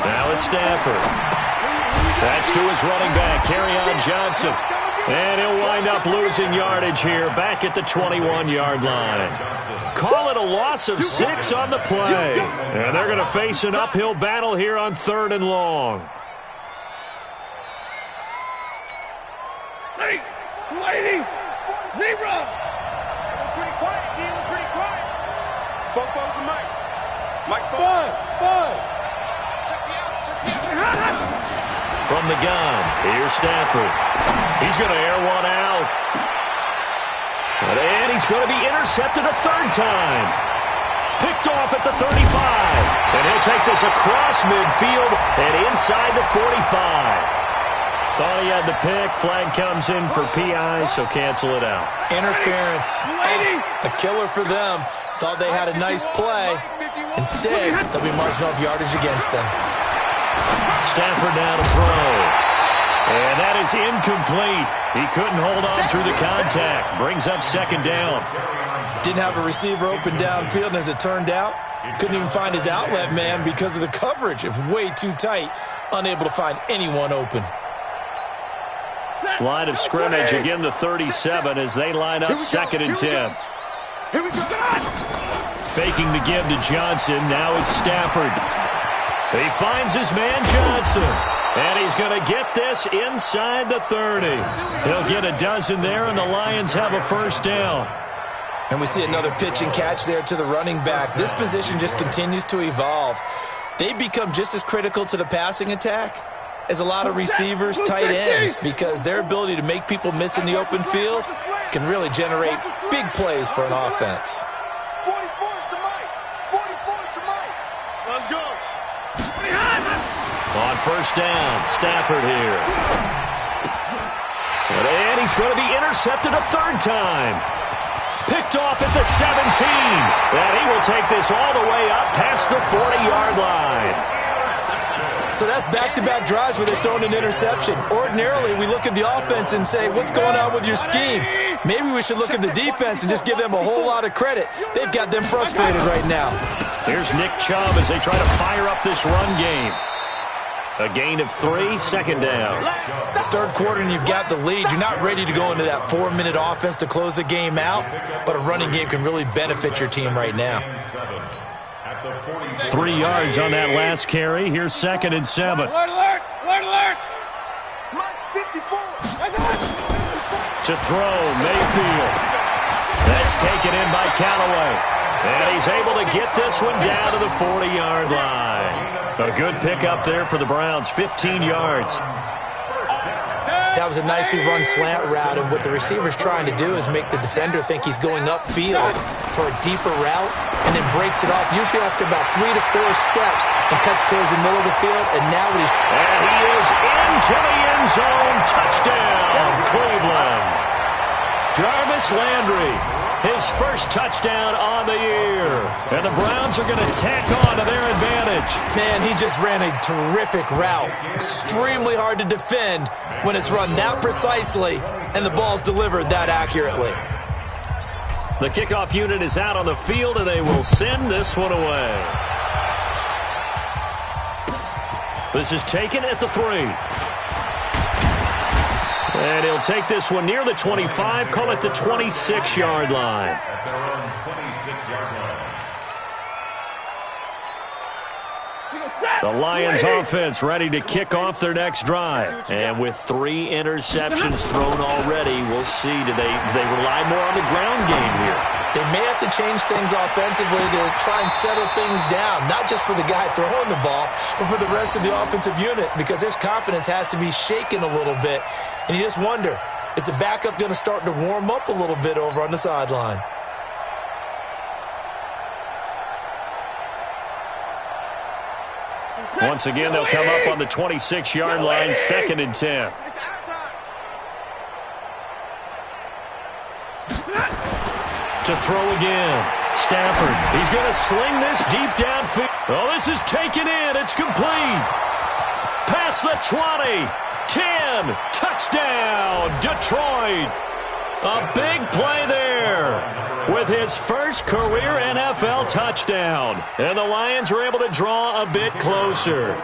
Now it's Stafford. That's to his running back, Kerryon Johnson. And he'll wind up losing yardage here back at the 21-yard line. Call it a loss of 6 on the play. And they're going to face an uphill battle here on 3rd and long. Lady, zebra. Pretty quiet, team. Pretty quiet. Bo's the mic. Mike's Bud. Check me out. From the gun, here's Stafford. He's going to air one out. And he's going to be intercepted a 3rd time. Picked off at the 35. And he'll take this across midfield and inside the 45. Thought he had the pick. Flag comes in for PI, so cancel it out. Interference. A killer for them. Thought they had a nice play. Instead, they'll be marching off yardage against them. Stafford now to throw. And that is incomplete. He couldn't hold on through the contact. Brings up 2nd down. Didn't have a receiver open downfield, and as it turned out, couldn't even find his outlet man because of the coverage. It was way too tight. Unable to find anyone open. Line of scrimmage, again the 37 as they line up 2nd and 10. Here we go. Faking the give to Johnson. Now it's Stafford. He finds his man Johnson. And he's going to get this inside the 30. He'll get a dozen there, and the Lions have a 1st down. And we see another pitch and catch there to the running back. This position just continues to evolve. They become just as critical to the passing attack as a lot of receivers, tight ends, because their ability to make people miss in the open field can really generate big plays for an offense. 44 is the mic. 44 is the mic. Let's go. On 1st down, Stafford here. And he's going to be intercepted a 3rd time. Picked off at the 17. And he will take this all the way up past the 40-yard line. So that's back-to-back drives where they're throwing an interception. Ordinarily, we look at the offense and say, what's going on with your scheme? Maybe we should look at the defense and just give them a whole lot of credit. They've got them frustrated right now. Here's Nick Chubb as they try to fire up this run game. A gain of 3, 2nd down. 3rd quarter and you've got the lead. You're not ready to go into that 4-minute offense to close the game out, but a running game can really benefit your team right now. 3 yards on that last carry. Here's 2nd and 7. Alert! Mike's 54. To throw, Mayfield. That's taken in by Callaway. And he's able to get this one down to the 40-yard line. A good pickup there for the Browns, 15 yards. That was a nicely run slant route, and what the receiver's trying to do is make the defender think he's going upfield for a deeper route and then breaks it off, usually after about 3 to 4 steps, and cuts towards the middle of the field, and now he's... And he is into the end zone. Touchdown, Cleveland. Jarvis Landry, his first touchdown on the year. And the Browns are going to tack on to their advantage. Man, he just ran a terrific route. Extremely hard to defend when it's run that precisely and the ball's delivered that accurately. The kickoff unit is out on the field, and they will send this one away. This is taken at the 3. And he'll take this one near the 25, call it the 26-yard line. At their own 26-yard line. The Lions offense ready to kick off their next drive. And with 3 interceptions thrown already, we'll see. Do they rely more on the ground game here? They may have to change things offensively to try and settle things down, not just for the guy throwing the ball, but for the rest of the offensive unit, because their confidence has to be shaken a little bit. And you just wonder, is the backup going to start to warm up a little bit over on the sideline? Once again, they'll come up on the 26-yard line, 2nd and 10. To throw again. Stafford, he's going to sling this deep downfield. Oh, this is taken in. It's complete. Past the 20. 10. Touchdown, Detroit. A big play there with his first career NFL touchdown. And the Lions are able to draw a bit closer.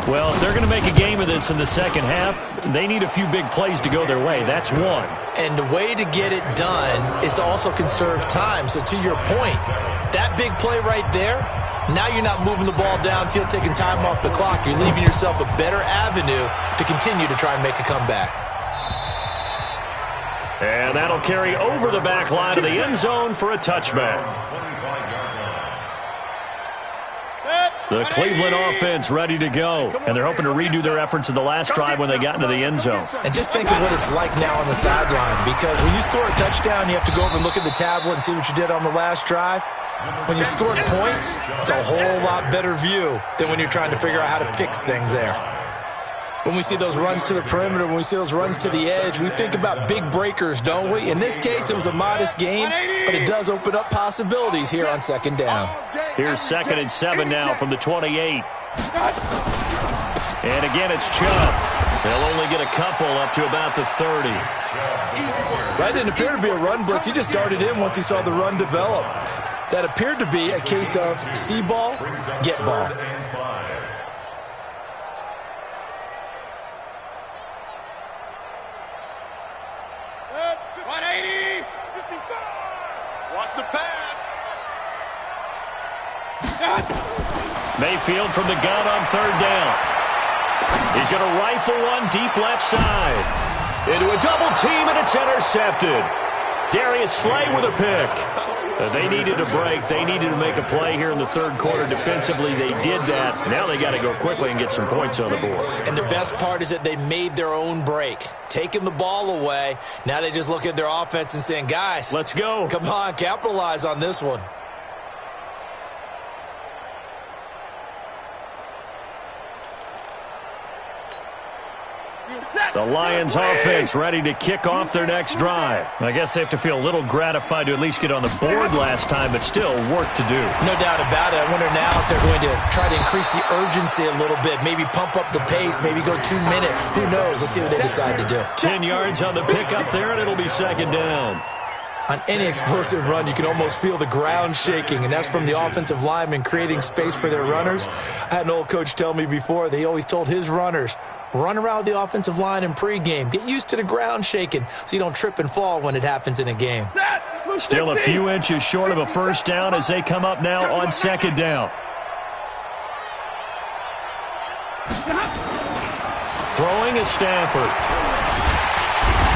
Well, if they're going to make a game of this in the second half, they need a few big plays to go their way. That's one. And the way to get it done is to also conserve time. So to your point, that big play right there, now you're not moving the ball downfield, taking time off the clock. You're leaving yourself a better avenue to continue to try and make a comeback. And that'll carry over the back line of the end zone for a touchback. The Cleveland offense ready to go. And they're hoping to redo their efforts in the last drive when they got into the end zone. And just think of what it's like now on the sideline, because when you score a touchdown, you have to go over and look at the tablet and see what you did on the last drive. When you scored points, it's a whole lot better view than when you're trying to figure out how to fix things there. When we see those runs to the perimeter, when we see those runs to the edge, we think about big breakers, don't we? In this case, it was a modest game, but it does open up possibilities here on 2nd down. Here's 2nd and 7 now from the 28. And again, it's Chubb. They'll only get a couple up to about the 30. That didn't appear to be a run blitz. He just darted in once he saw the run develop. That appeared to be a case of see ball, get ball. Watch the pass. Mayfield from the gun on 3rd down. He's going to rifle one deep left side. Into a double team, and it's intercepted. Darius Slay with a pick. They needed a break. They needed to make a play here in the 3rd quarter. Defensively, they did that. Now they got to go quickly and get some points on the board. And the best part is that they made their own break, taking the ball away. Now they just look at their offense and saying, guys, let's go. Come on, capitalize on this one. The Lions offense ready to kick off their next drive. I guess they have to feel a little gratified to at least get on the board last time, but still work to do. No doubt about it. I wonder now if they're going to try to increase the urgency a little bit, maybe pump up the pace, maybe go 2 minute. Who knows? Let's see what they decide to do. 10 yards on the pickup there, and it'll be 2nd down. On any explosive run, you can almost feel the ground shaking, and that's from the offensive linemen creating space for their runners. I had an old coach tell me before, they always told his runners, run around the offensive line in pregame. Get used to the ground shaking so you don't trip and fall when it happens in a game. Still a few inches short of a first down as they come up now on 2nd down. Throwing is Stafford.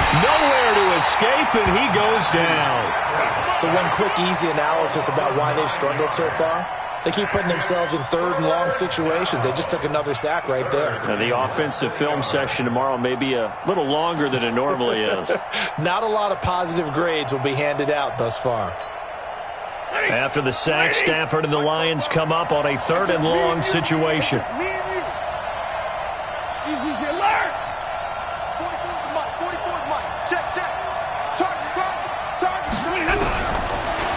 Nowhere to escape, and he goes down. So one quick, easy analysis about why they've struggled so far. They keep putting themselves in third and long situations. They just took another sack right there. And the offensive film session tomorrow may be a little longer than it normally is. Not a lot of positive grades will be handed out thus far. After the sack, Stafford and the Lions come up on a third and long situation.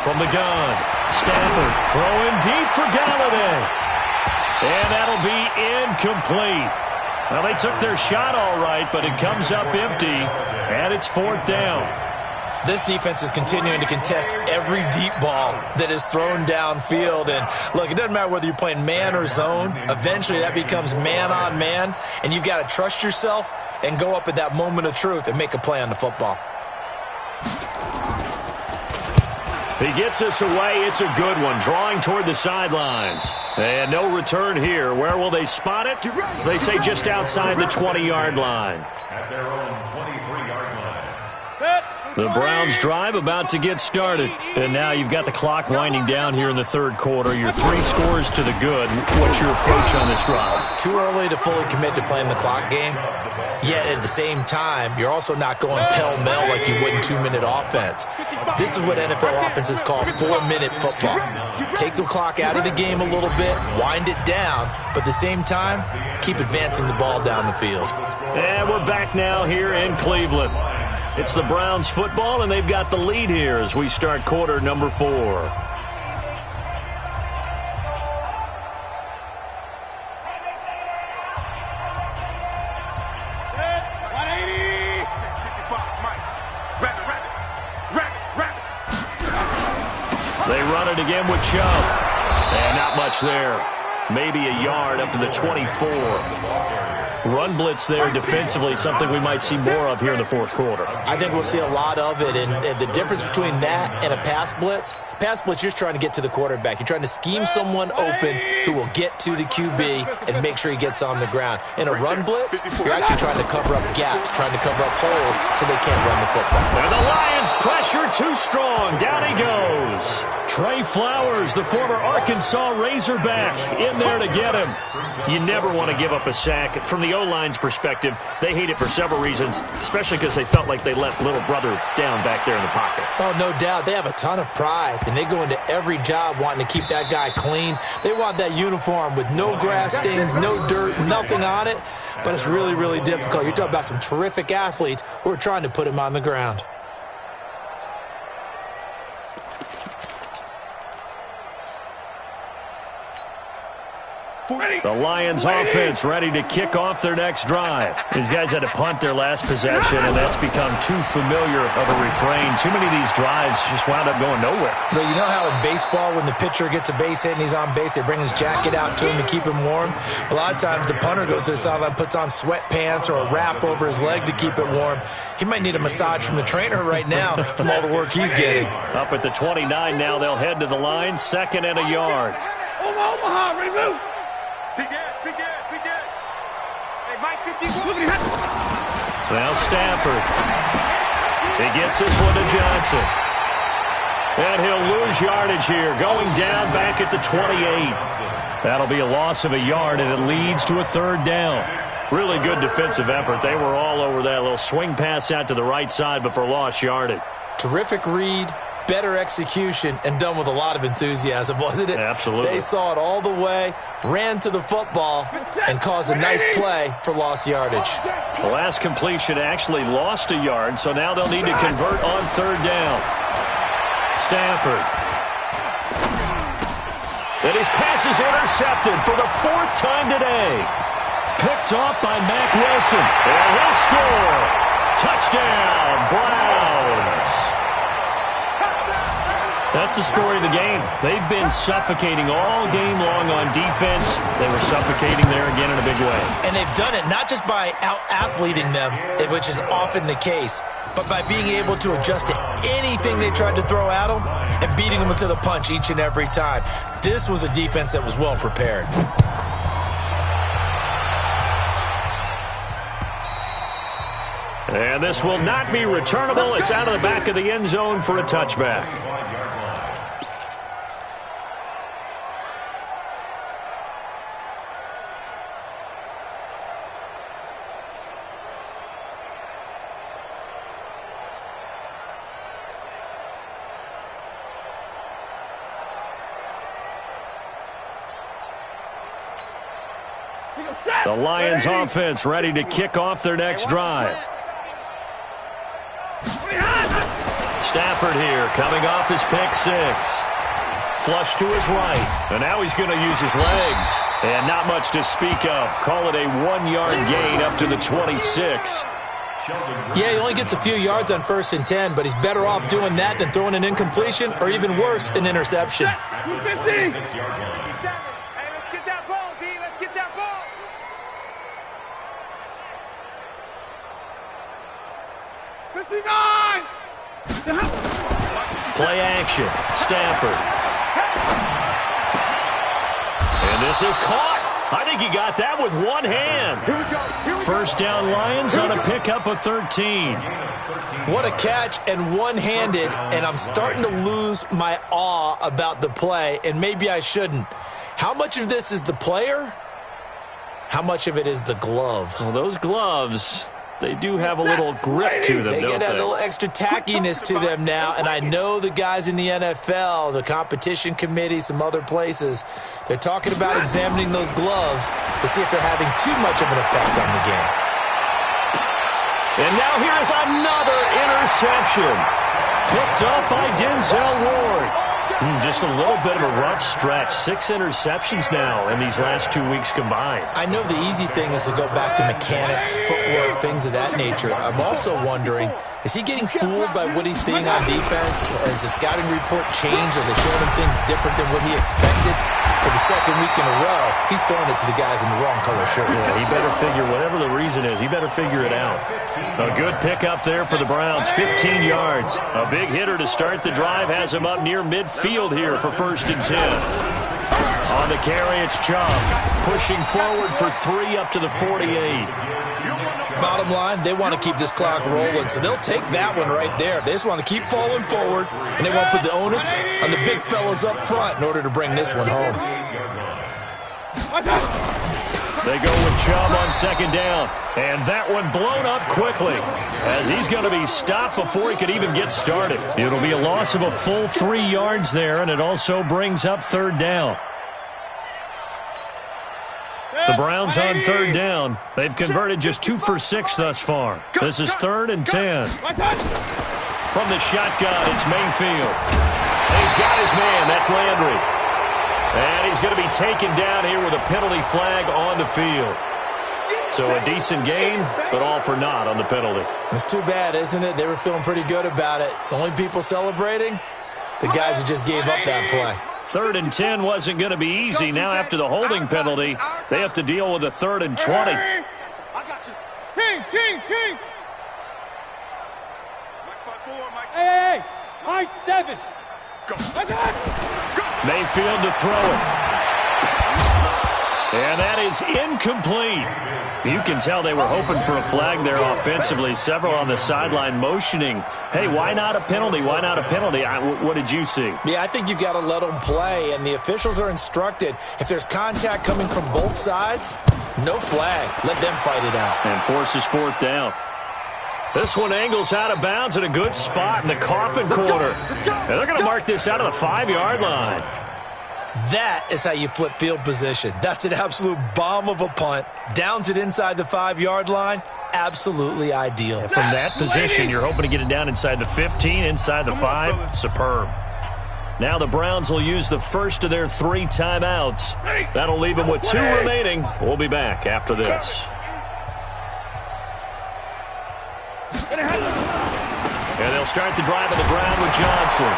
From the gun, Stafford throwing deep for Galladay. And that'll be incomplete. Well, they took their shot all right, but it comes up empty, and it's fourth down. This defense is continuing to contest every deep ball that is thrown downfield. And, look, it doesn't matter whether you're playing man or zone. Eventually, that becomes man-on-man, and you've got to trust yourself and go up at that moment of truth and make a play on the football. He gets us away. It's a good one, drawing toward the sidelines. And no return here. Where will they spot it? They say just outside the 20-yard line. At their own 23-yard line. The Browns drive about to get started. And now you've got the clock winding down here in the third quarter. Your 3 scores to the good. What's your approach on this drive? Too early to fully commit to playing the clock game. Yet at the same time, you're also not going pell-mell like you would in 2-minute offense. This is what NFL offenses call 4-minute football. Take the clock out of the game a little bit, wind it down, but at the same time, keep advancing the ball down the field. And we're back now here in Cleveland. It's the Browns football, and they've got the lead here as we start quarter number 4. They run it again with Chubb. And not much there. Maybe a yard up to the 24. Run blitz there defensively, something we might see more of here in the fourth quarter. I think we'll see a lot of it, and the difference between that and a pass blitz, you're just trying to get to the quarterback. You're trying to scheme someone open who will get to the QB and make sure he gets on the ground. In a run blitz, you're actually trying to cover up gaps, trying to cover up holes so they can't run the football. And the Lions pressure too strong. Down he goes. Trey Flowers, the former Arkansas Razorback, in there to get him. You never want to give up a sack. From the O-line's perspective, they hate it for several reasons, especially because they felt like they let little brother down back there in the pocket. Oh, no doubt. They have a ton of pride, and they go into every job wanting to keep that guy clean. They want that uniform with no grass stains, no dirt, nothing on it, but it's really, really difficult. You're talking about some terrific athletes who are trying to put him on the ground. The Lions offense ready to kick off their next drive. These guys had to punt their last possession, and that's become too familiar of a refrain. Too many of these drives just wound up going nowhere. But you know how in baseball, when the pitcher gets a base hit and he's on base, they bring his jacket out to him to keep him warm? A lot of times the punter goes to the sideline, puts on sweatpants or a wrap over his leg to keep it warm. He might need a massage from the trainer right now from all the work he's getting. Up at the 29 now, they'll head to the line, 2nd and a yard. Omaha, ready to move. Be good. Hey, Mike, 51. Now Stafford. He gets this one to Johnson. And he'll lose yardage here, going down back at the 28. That'll be a loss of a yard, and it leads to a 3rd down. Really good defensive effort. They were all over that little swing pass out to the right side, but for lost yardage. Terrific read. Better execution, and done with a lot of enthusiasm, wasn't it? Absolutely. They saw it all the way, ran to the football, and caused a nice play for lost yardage. The last completion actually lost a yard, so now they'll need to convert on 3rd down. Stafford. And his pass is intercepted for the 4th time today. Picked off by Mack Wilson. And he'll score. Touchdown, Browns. That's the story of the game. They've been suffocating all game long on defense. They were suffocating there again in a big way. And they've done it not just by out-athleting them, which is often the case, but by being able to adjust to anything they tried to throw at them and beating them to the punch each and every time. This was a defense that was well prepared. And this will not be returnable. It's out of the back of the end zone for a touchback. The Lions offense ready to kick off their next drive. Stafford here coming off his pick six. Flush to his right, and now he's going to use his legs. And not much to speak of. Call it a 1-yard gain up to the 26. Yeah, he only gets a few yards on 1st and 10, but he's better off doing that than throwing an incompletion or even worse, an interception. 250. Hey, let's get that ball, D. Let's get that ball. 59. Play action. Stafford. And this is caught. I think he got that with one hand. First down Lions on a pickup of 13. What a catch and one-handed, and I'm starting to lose my awe about the play, and maybe I shouldn't. How much of this is the player? How much of it is the glove? Well, those gloves, they do have a little grip to them, They don't get that they? little extra tackiness to them now, and I know the guys in the NFL, the competition committee, some other places, they're talking about examining those gloves to see if they're having too much of an effect on the game. And now here is another interception. Picked up by Denzel Ward. Just a little bit of a rough stretch. 6 interceptions now in these last 2 weeks combined. I know the easy thing is to go back to mechanics, footwork, things of that nature. I'm also wondering, is he getting fooled by what he's seeing on defense? Has the scouting report changed? Are they showing him things different than what he expected? For the second week in a row, he's throwing it to the guys in the wrong color shirt. Yeah, he better figure, whatever the reason is, he better figure it out. A good pickup there for the Browns, 15 yards. A big hitter to start the drive has him up near midfield here for 1st and 10. On the carry, it's Chubb, pushing forward for 3 up to the 48. Bottom line, they want to keep this clock rolling, so they'll take that one right there. They just want to keep falling forward, and they want to put the onus on the big fellas up front in order to bring this one home. They go with Chubb on 2nd down, and that one blown up quickly as he's going to be stopped before he could even get started. It'll be a loss of a full 3 yards there, and it also brings up 3rd down. The Browns on 3rd down. They've converted just 2 for 6 thus far. This is 3rd and 10. From the shotgun, it's Mayfield. And he's got his man. That's Landry. And he's going to be taken down here with a penalty flag on the field. So a decent gain, but all for naught on the penalty. It's too bad, isn't it? They were feeling pretty good about it. The only people celebrating, the guys who just gave up that play. 3rd and 10 wasn't going to be easy. Now after the holding penalty, they have to deal with a 3rd and 20. I got you. Kings. Hey, high 7. Go. Mayfield to throw it. And that is incomplete. You can tell they were hoping for a flag there offensively. Several on the sideline motioning, hey, why not a penalty? Why not a penalty? What did you see? Yeah, I think you've got to let them play, and the officials are instructed, if there's contact coming from both sides, no flag. Let them fight it out. And forces 4th down. This one angles out of bounds at a good spot in the coffin corner. And they're going to mark this out of the 5-yard line. That is how you flip field position. That's an absolute bomb of a punt. Downs it inside the 5-yard line. Absolutely ideal. And from that position, you're hoping to get it down inside the 15, inside the 5. Superb. Now the Browns will use the first of their 3 timeouts. That'll leave them with 2 remaining. We'll be back after this. And they'll start the drive on the ground with Johnson.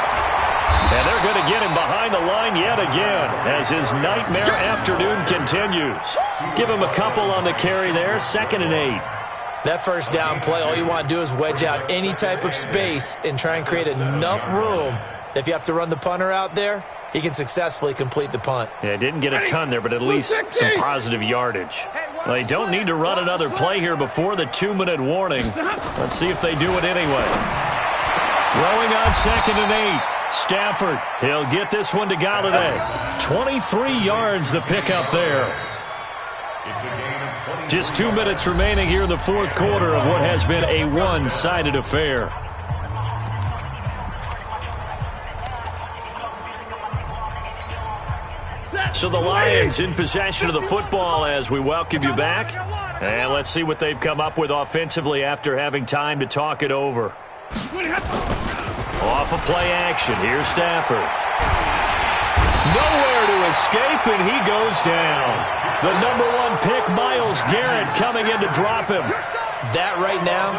And they're going to get him behind the line yet again as his nightmare afternoon continues. Give him a couple on the carry there, 2nd and 8. That first down play, all you want to do is wedge out any type of space and try and create enough room that if you have to run the punter out there, he can successfully complete the punt. Yeah, didn't get a ton there, but at least some positive yardage. Well, they don't need to run another play here before the 2-minute warning. Let's see if they do it anyway. Throwing on 2nd and 8. Stafford, he'll get this one to Galladay. 23 yards the pickup there. Just 2 minutes remaining here in the 4th quarter of what has been a one-sided affair. So the Lions in possession of the football as we welcome you back. And let's see what they've come up with offensively after having time to talk it over. Off of play action, here's Stafford. Nowhere to escape, and he goes down. The #1 pick, Myles Garrett, coming in to drop him. That right now,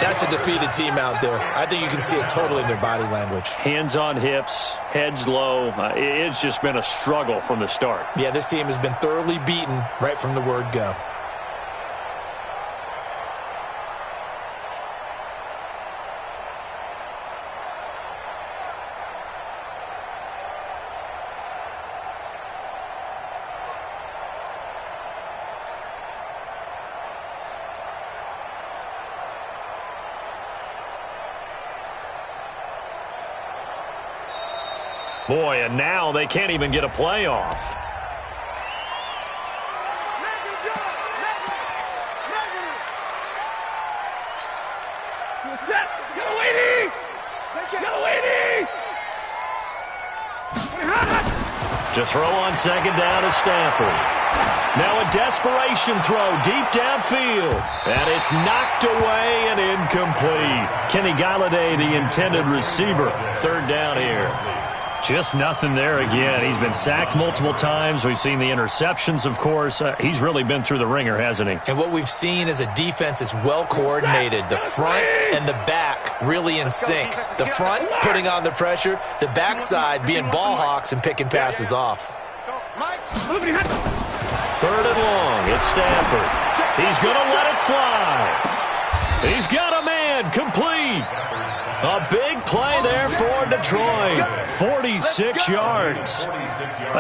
that's a defeated team out there. I think you can see it totally in their body language. Hands on hips, heads low. It's just been a struggle from the start. Yeah, this team has been thoroughly beaten right from the word go. Boy, and now they can't even get a playoff. To throw on second down is Stafford. Now a desperation throw deep downfield. And it's knocked away and incomplete. Kenny Galladay, the intended receiver. Third down here. Just nothing there again. He's been sacked multiple times. We've seen the interceptions, of course. He's really been through the ringer, hasn't he? And what we've seen is a defense that's well coordinated. The front and the back really in sync. The front putting on the pressure. The backside being ball hawks and picking passes off. Third and long. It's Stafford. He's going to let it fly. He's got a man complete. A big play there for Detroit. 46 yards.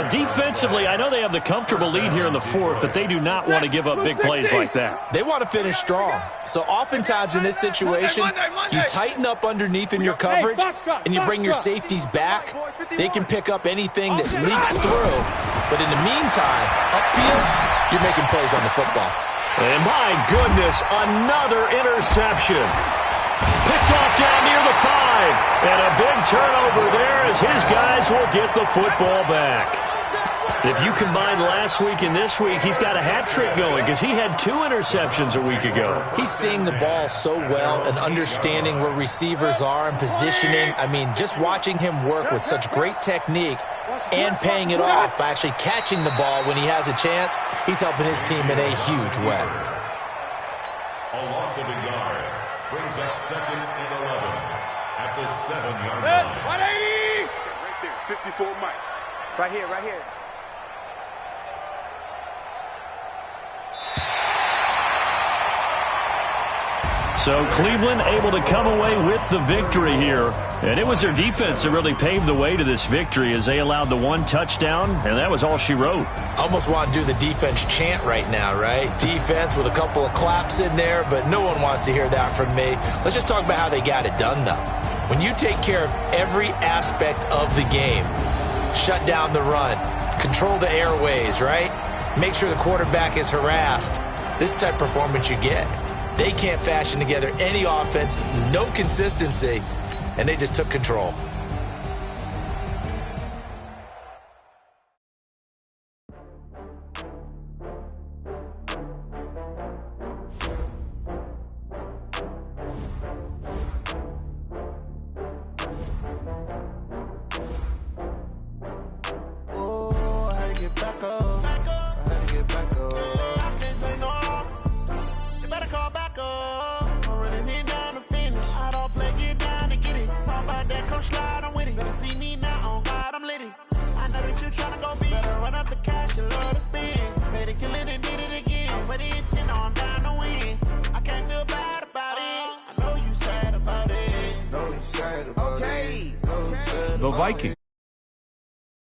Defensively, I know they have the comfortable lead here in the fourth, but they do not want to give up big plays like that. They want to finish strong. So oftentimes in this situation, you tighten up underneath in your coverage, and you bring your safeties back. They can pick up anything that leaks through. But in the meantime, upfield, you're making plays on the football. And my goodness, another interception. Picked off down near the 5. And a big turnover there as his guys will get the football back. If you combine last week and this week, he's got a hat trick going because he had 2 interceptions a week ago. He's seeing the ball so well and understanding where receivers are and positioning. I mean, just watching him work with such great technique and paying it off by actually catching the ball when he has a chance, he's helping his team in a huge way. A loss of a yard brings up second and 11 at the 7-yard line. 180! Right there, 54 Mike. Right here, right here. So Cleveland able to come away with the victory here. And it was their defense that really paved the way to this victory as they allowed the 1 touchdown, and that was all she wrote. Almost want to do the defense chant right now, right? Defense with a couple of claps in there, but no one wants to hear that from me. Let's just talk about how they got it done, though. When you take care of every aspect of the game, shut down the run, control the airways, right? Make sure the quarterback is harassed. This type of performance you get. They can't fashion together any offense, no consistency, and they just took control. The Vikings.